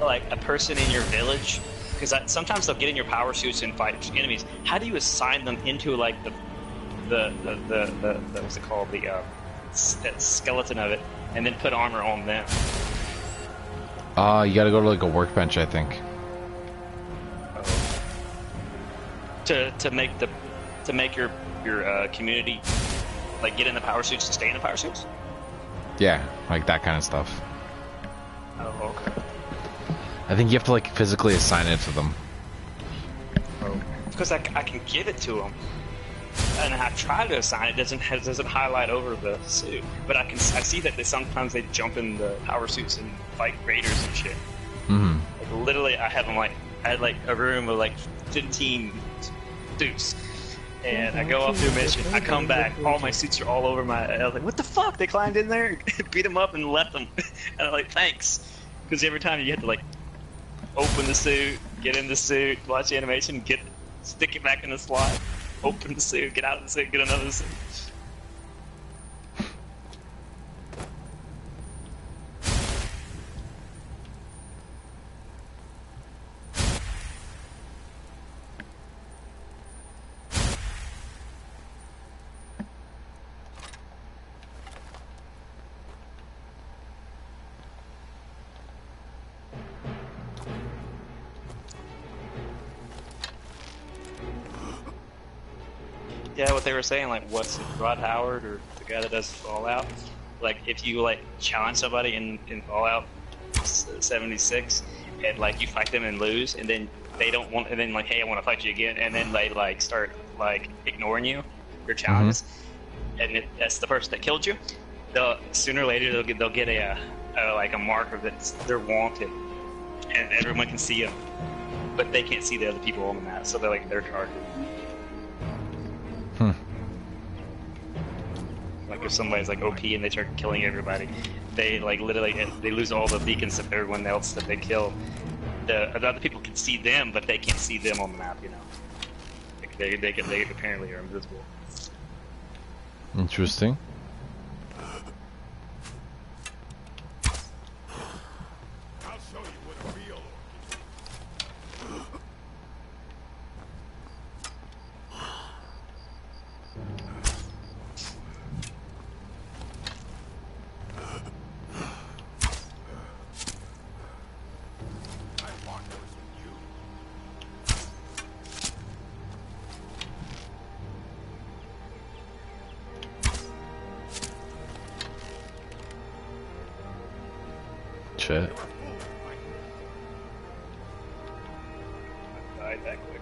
like, a person in your village? Because sometimes they'll get in your power suits and fight enemies. How do you assign them into, like, the what's it called? The skeleton of it, and then put armor on them? You gotta go to, like, a workbench, I think. To make your community, like, get in the power suits and stay in the power suits? Yeah, like that kind of stuff. Oh, okay. I think you have to, like, physically assign it to them. Oh. Because I can give it to them, and I try to assign it. It doesn't highlight over the suit, but I see that sometimes they jump in the power suits and fight raiders and shit. Mm-hmm. Like, literally, I had like a room with like 15 suits, and I go off to a mission. I come back, all my suits are all over my. I was like, what the fuck? They climbed in there, beat them up, and left them. And I'm like, thanks, because every time you have to like open the suit, get in the suit, watch the animation, stick it back in the slot, open the suit, get out of the suit, get another suit. Yeah, what they were saying, like, what's it, Rod Howard, or the guy that does Fallout? Like, if you, like, challenge somebody in Fallout 76, and, like, you fight them and lose, and then they don't want, and then, like, hey, I want to fight you again, and then they, like, start, like, ignoring you, your challenges, and that's the person that killed you, sooner or later they'll get a marker that they're wanted, and everyone can see them, but they can't see the other people on the map, so they're targeted. Like if somebody's like OP and they start killing everybody, they like literally they lose all the beacons of everyone else that they kill. The other people can see them, but they can't see them on the map. You know, like they apparently are invisible. Interesting. I'll show you what a real Shit. Died that quick.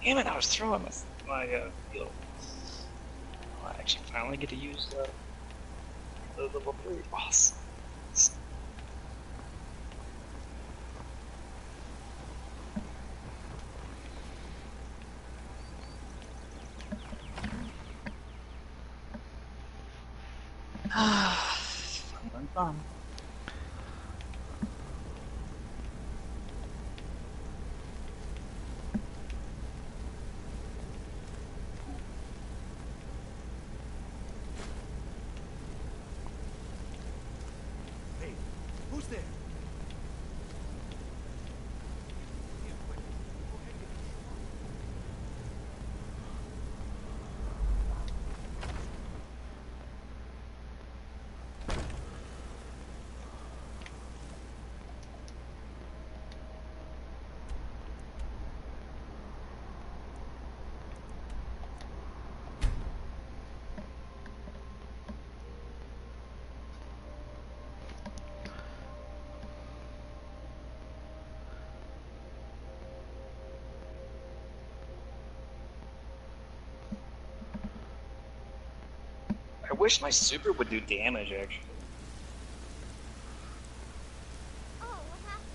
Damn it! I was throwing my heal. Oh, I actually finally get to use the level 3 boss. Fun. Hey, who's there? I wish my super would do damage, actually. Oh, what happened?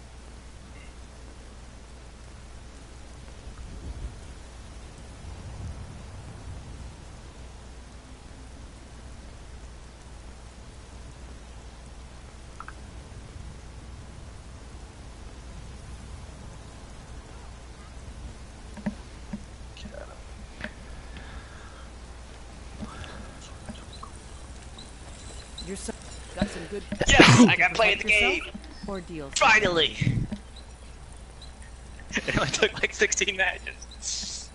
Your son got some good. Yes, I got played the game. Or deals. Finally. It only took like 16 matches.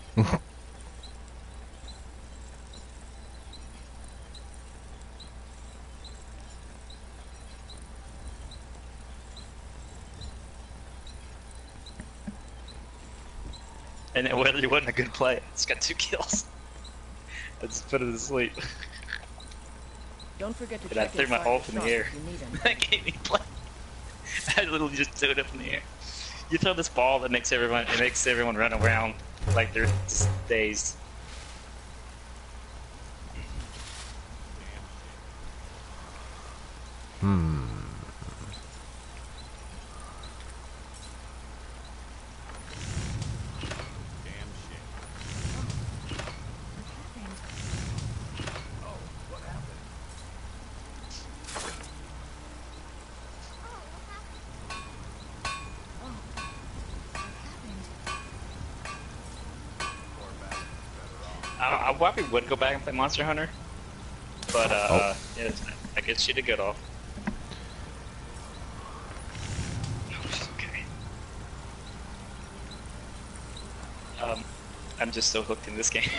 And it really wasn't a good play. It's got 2 kills. I just put it to sleep. Don't forget to And I check threw my inside ult the in the shop air. if you need 'em. That gave me play. I literally just threw it up in the air. You throw this ball that makes everyone run around like they're just dazed. I probably would go back and play Monster Hunter, but yeah, I guess she did good off. Oh, she's okay. I'm just so hooked in this game.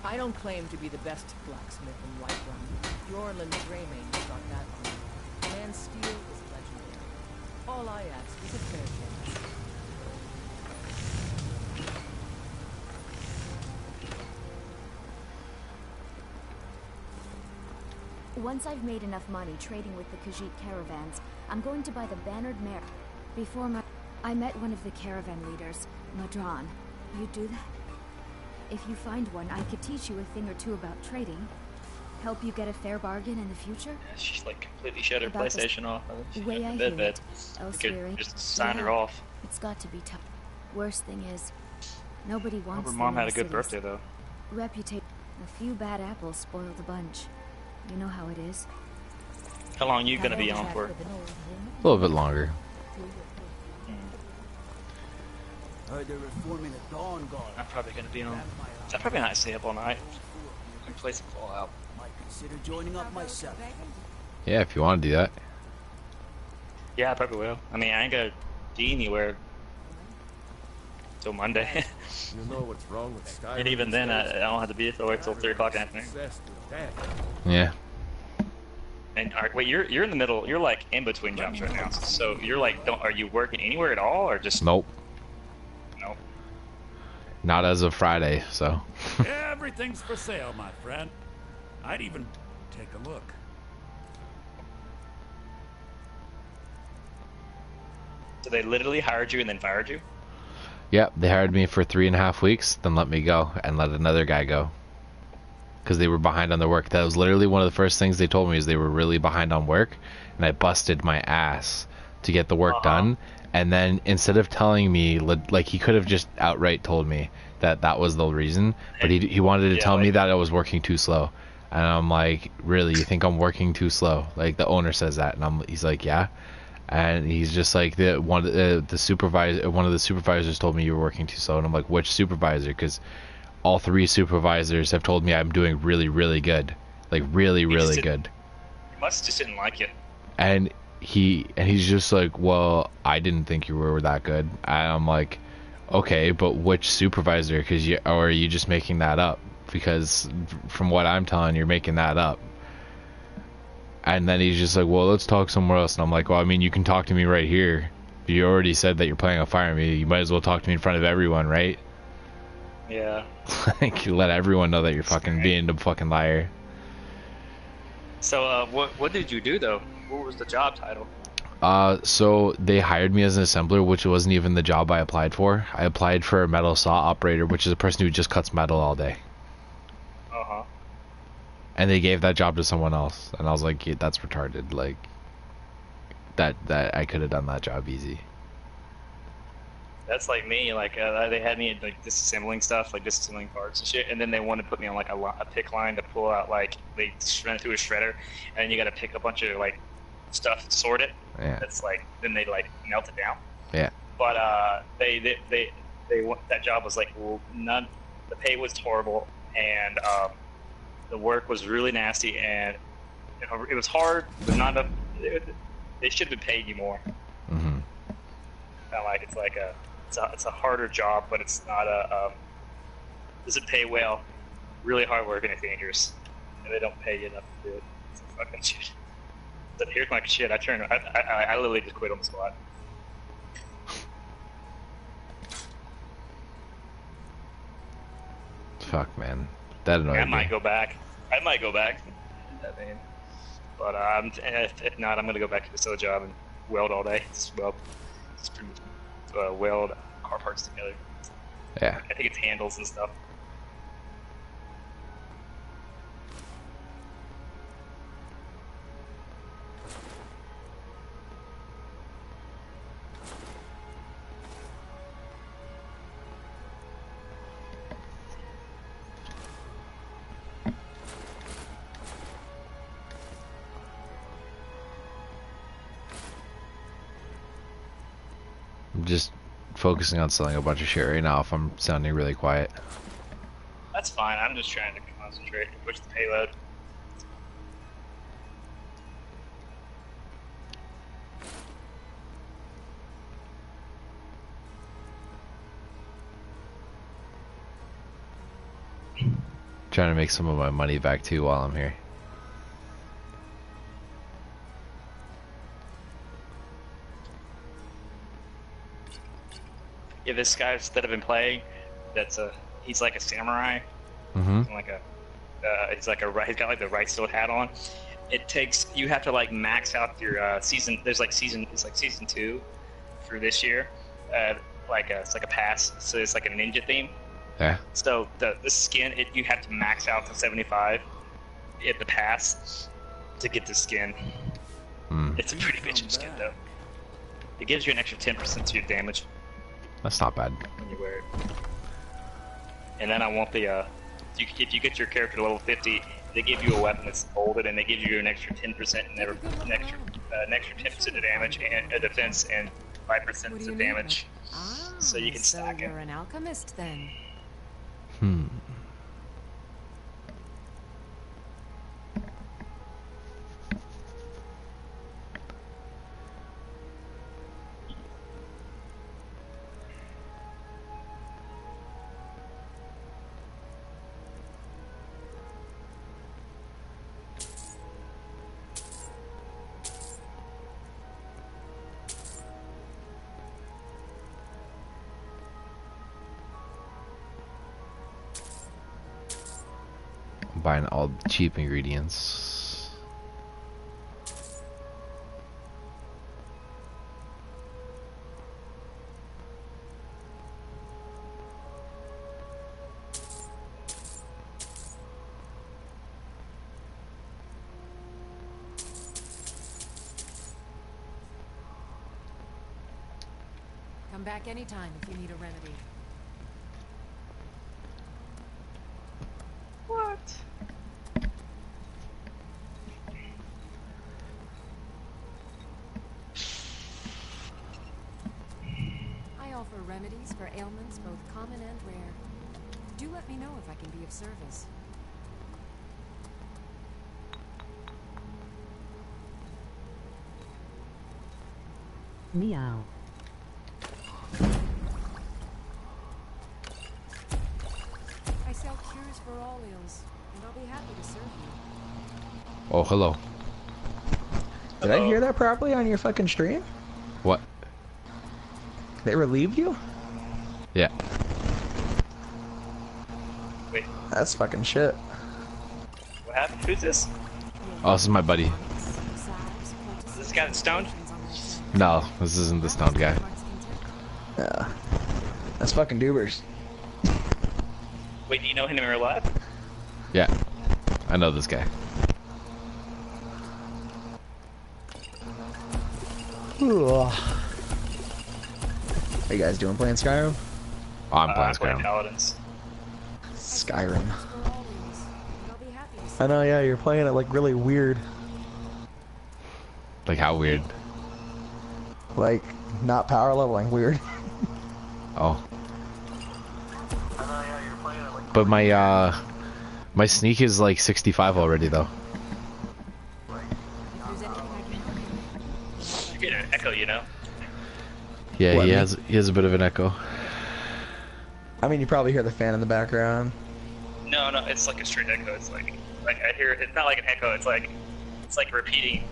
I don't claim to be the best blacksmith in Whiterun. Yorland Greymane got that wrong. Man's steel is legendary. All I ask is a fair chance. Once I've made enough money trading with the Khajiit caravans, I'm going to buy the bannered mare. I met one of the caravan leaders, Madron. You do that? If you find one, I could teach you a thing or two about trading. Help you get a fair bargain in the future? She's like completely shut her About this PlayStation off. She's way I bed hear bed. it, You elsewhere, could just sign her yeah, off. It's got to be tough. Worst thing is, nobody I hope wants her them mom in had a the good cities. birthday though. Reputation. A few bad apples spoil the bunch. You know how it is. How long are you gonna be on for? A little bit longer. Heard they're reforming the Dawn Guard. I'm probably gonna be on. I'm probably not stay up all night. I can play some Fallout. Might consider joining up myself. Yeah, if you want to do that. Yeah, I probably will. I mean, I ain't gonna be anywhere till Monday. You know what's wrong with Skyrim? And even then, I don't have to be there till 3 o'clock in the afternoon. Obsessed with that. Yeah. And wait, you're in the middle. You're like in between jobs right now. So you're like, are you working anywhere at all, or just? Nope. Nope. Not as of Friday, so. Everything's for sale, my friend. I'd even take a look. So they literally hired you and then fired you? Yep, they hired me for 3.5 weeks, then let me go and let another guy go. Because they were behind on their work. That was literally one of the first things they told me, is they were really behind on work, and I busted my ass to get the work done. And then instead of telling me, like, he could have just outright told me that that was the reason, but he wanted to tell me that I was working too slow. And I'm like, really, you think I'm working too slow? Like, the owner says that, and he's like, yeah. And he's just like, one of the supervisors told me you were working too slow. And I'm like, which supervisor? Because all 3 supervisors have told me I'm doing really, really good, like really, really good. You must just didn't like it. And he's just like, well, I didn't think you were that good. And I'm like, okay, but which supervisor? Or are you just making that up? Because from what I'm telling, you're making that up. And then he's just like, well, let's talk somewhere else. And I'm like, well, I mean, you can talk to me right here. You already said that you're planning on firing me. You might as well talk to me in front of everyone, right? Yeah. Like, you let everyone know that you're fucking being a fucking liar. So, what did you do, though? What was the job title? So they hired me as an assembler, which wasn't even the job I applied for. I applied for a metal saw operator, which is a person who just cuts metal all day. And they gave that job to someone else, and I was like, yeah, that's retarded. Like, that I could have done that job easy. That's like me. Like, they had me like disassembling stuff, like disassembling parts and shit, and then they wanted to put me on like a pick line to pull out, like, they run it through a shredder, and you got to pick a bunch of like stuff, sort it. Yeah. That's like, then they like melt it down. Yeah. But they that job was like, well, the pay was horrible, and the work was really nasty, and it was hard, but not enough. They should have paid you more. Mm-hmm. Not like it's a harder job, but it's not doesn't pay well. Really hard work, and it's dangerous, and they don't pay you enough to do it. It's a fucking shit. But here's my shit. I literally just quit on the spot. Fuck, man. That annoyed me. I might go back. I mean, but if not, I'm gonna go back to the still job and weld all day. Just weld car parts together. Yeah. I think it's handles and stuff. I'm just focusing on selling a bunch of shit right now if I'm sounding really quiet. That's fine. I'm just trying to concentrate and push the payload. Trying to make some of my money back too while I'm here. Yeah, this guy that I've been playing, he's like a samurai. Mm-hmm. He's got like the right sword hat on. You have to like max out your season. It's like season 2 for this year. It's like a pass, so it's like a ninja theme. Yeah. So the skin, you have to max out to 75 at the pass to get the skin. It's a pretty bitchin' skin though. It gives you an extra 10% to your damage. That's not bad. When you wear it. And then I want if you get your character to level 50, they give you a weapon that's molded, and they give you an extra 10% and an extra 10% of damage and a defense and 5% of damage. So you can stack it. You're an alchemist then. Buying all cheap ingredients. Come back anytime if you need a remedy. What? I offer remedies for ailments both common and rare. Do let me know if I can be of service. Meow. I sell cures for all ills, and I'll be happy to serve you. Oh, hello. Did I hear that properly on your fucking stream? What? They relieved you? Yeah. Wait, That's fucking shit. what happened? Who's this? Oh, this is my buddy. Is this guy that's stoned? No, this isn't the stoned guy. Yeah. That's fucking Dubers. Wait, do you know him in real life? Yeah. I know this guy. Ooh. How you guys doing playing Skyrim? Oh, I'm playing Playing Skyrim. Paladins. Skyrim. I know, yeah, you're playing it like really weird. Like how weird? Like, not power leveling, weird. Oh. But my sneak is like 65 already though. You're getting an echo, you know? Yeah, What, he me? has a bit of an echo. I mean, you probably hear the fan in the background. No, it's like a straight echo. It's like I hear it's not like an echo. It's like repeating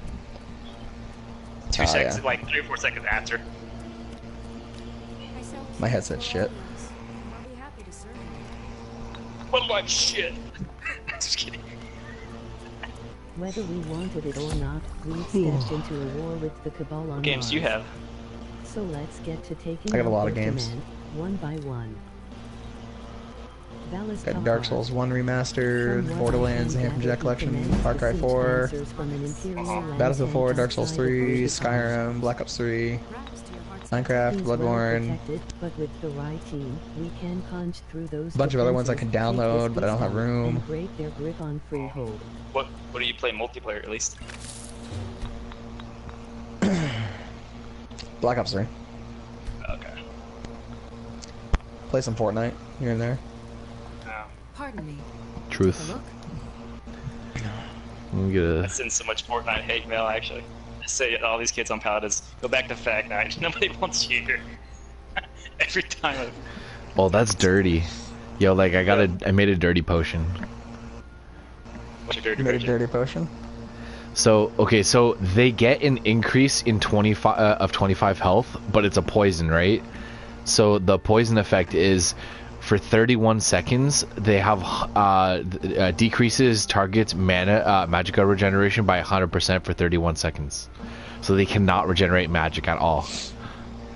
2 seconds, yeah. like 3 or 4 seconds after. My headset's shit. I'll be happy to serve you. What like shit? Just kidding. Whether we wanted it or not, we stepped into a war with the Cabal on What games do you Mars. have? So let's get to taking I got a out lot of their games. demand, one by one. Valis Got Dark Souls 1 Remastered, Borderlands, the Hand from Jack Collection, Far Cry 4, Battlefield 4, Dark Souls 3, Skyrim, Black Ops 3, Minecraft, Bloodborne, But with the right team, we can punch through those a bunch of other ones I can defenses, download, take but I don't have this room. and break their grip on Freehold. What do you play multiplayer at least? Black Ops 3. Okay. Play some Fortnite here and there. Pardon me. Truth. Let me get I a... send so much Fortnite hate mail actually. I say to all these kids on Paladins, go back to Fag Night. Nobody wants you here. Every time. Oh, that's dirty. Yo, like I made a dirty potion. What's your dirty You made a version? dirty potion? So, okay, so they get an increase in 25 health, but it's a poison, right? So the poison effect is for 31 seconds, they have decreases targets mana magicka regeneration by 100% for 31 seconds. So they cannot regenerate magic at all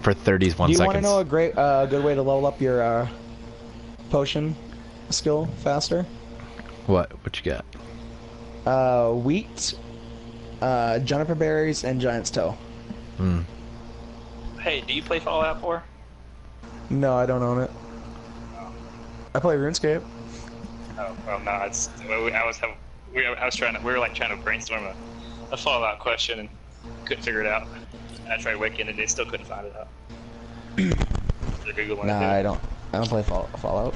for 31 Do you seconds. want to know a great, good way to level up your potion skill faster? What you got? Wheat, juniper berries, and giant's toe. Hey, do you play Fallout 4? No, I don't own it. I play RuneScape. Oh, well, no, it's. We were like trying to brainstorm a Fallout question and couldn't figure it out. I tried Wiki and they still couldn't find it out. So Google wanted Nah, to do it. I don't play Fallout.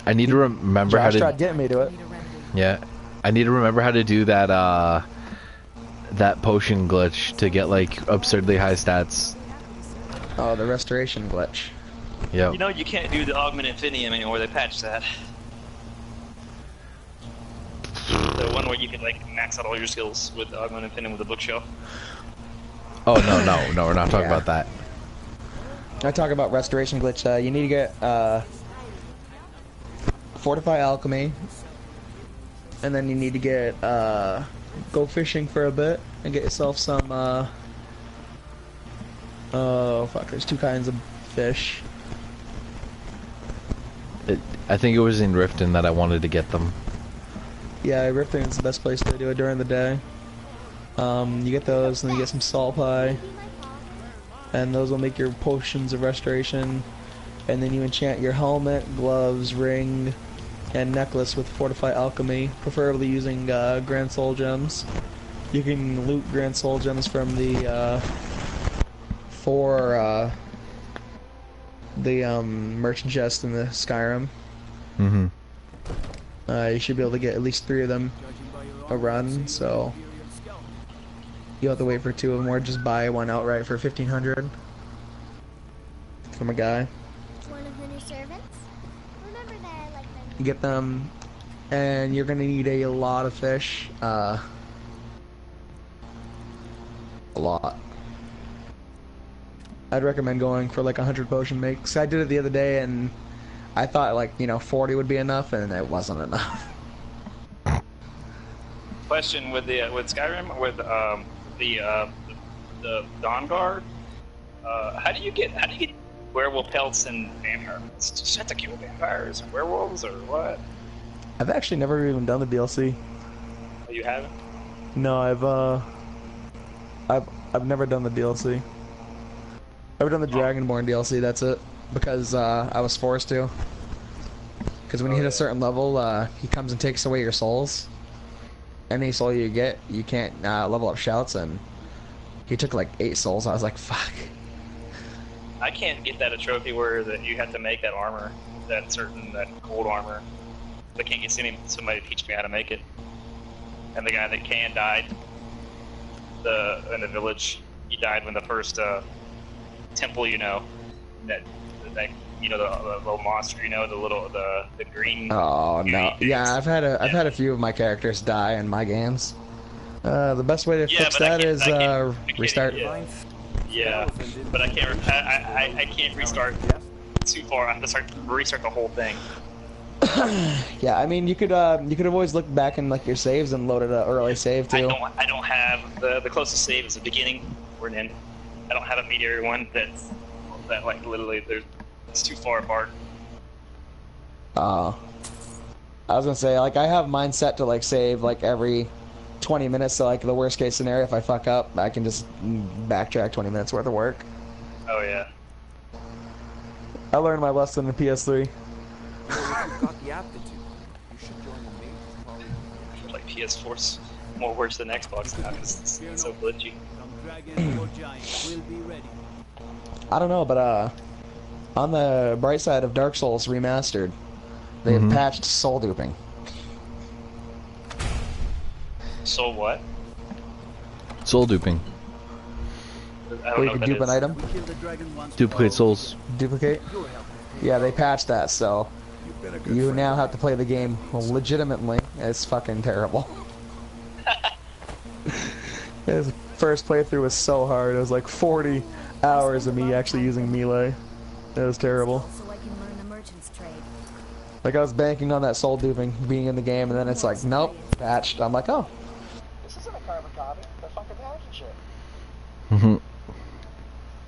I need to remember Josh how to... tried getting me to it. Yeah. I need to remember how to do that, that potion glitch to get, like, absurdly high stats. Oh, the restoration glitch. Yep. You know, you can't do the Augment Infinium anymore, they patched that. The one where you can, like, max out all your skills with the Augment Infinium with the bookshelf. Oh, no, we're not talking about that. I talk about restoration glitch. You need to get, Fortify Alchemy. And then you need to get, go fishing for a bit and get yourself some, oh, fuck, there's 2 kinds of fish. I think it was in Riften that I wanted to get them. Yeah, Riften's the best place to do it during the day. You get those, and then you get some salt pie. and those will make your potions of restoration. And then you enchant your helmet, gloves, ring, and necklace with Fortify Alchemy, preferably using Grand Soul Gems. You can loot Grand Soul Gems from the merchant chest in the Skyrim. Mm-hmm. You should be able to get at least 3 of them a run, so you'll have to wait for 2 of them, or just buy one outright for 1,500 from a guy. One of the new servants? Remember that I like them. You get them, and you're gonna need a lot of fish. A lot. I'd recommend going for like 100 potion makes. I did it the other day, and I thought like 40 would be enough, and it wasn't enough. Question with Skyrim with the Dawn Guard. How do you get werewolf pelts and vampire? Just have to kill vampires and werewolves, or what? I've actually never even done the DLC. Oh, you haven't? No, I've never done the DLC. I've done the Dragonborn DLC. That's it, because I was forced to. Because when you hit a certain level, he comes and takes away your souls. Any soul you get, you can't level up shouts, and he took like 8 souls. I was like, fuck. I can't get that a trophy where that you have to make that armor, that gold armor. I can't get somebody to teach me how to make it. And the guy that can died in the village. He died when the first temple, that the little monster, the green. Oh no! Yeah, I've had a few of my characters die in my games. The best way to fix that is restart. Yeah, but I can't restart too far. I have to restart the whole thing. Yeah, I mean you could have always looked back in like your saves and loaded an early save too. I don't have the closest save is the beginning. We're in. I don't have a meteor one that like literally it's too far apart. I was gonna say, like, I have mine set to like save like every 20 minutes, so like the worst case scenario, if I fuck up, I can just backtrack 20 minutes worth of work. Oh yeah. I learned my lesson in PS3. Got the aptitude. You should join the main party. Like PS4's more worse than Xbox now because it's so glitchy. I don't know, but on the bright side of Dark Souls Remastered, they've patched soul duping. Soul what? Soul duping. Where you can dupe an item. Duplicate souls. Duplicate? Yeah, they patched that, so you now have to play the game legitimately. It's fucking terrible. His first playthrough was so hard. It was like 40 hours of me actually using melee. It was terrible. So I can learn the merchant's trade. Like, I was banking on that soul duping being in the game, and then it's like, nope, patched. I'm like, oh. This isn't a carbon copy. They're fucking patching shit. Mm-hmm.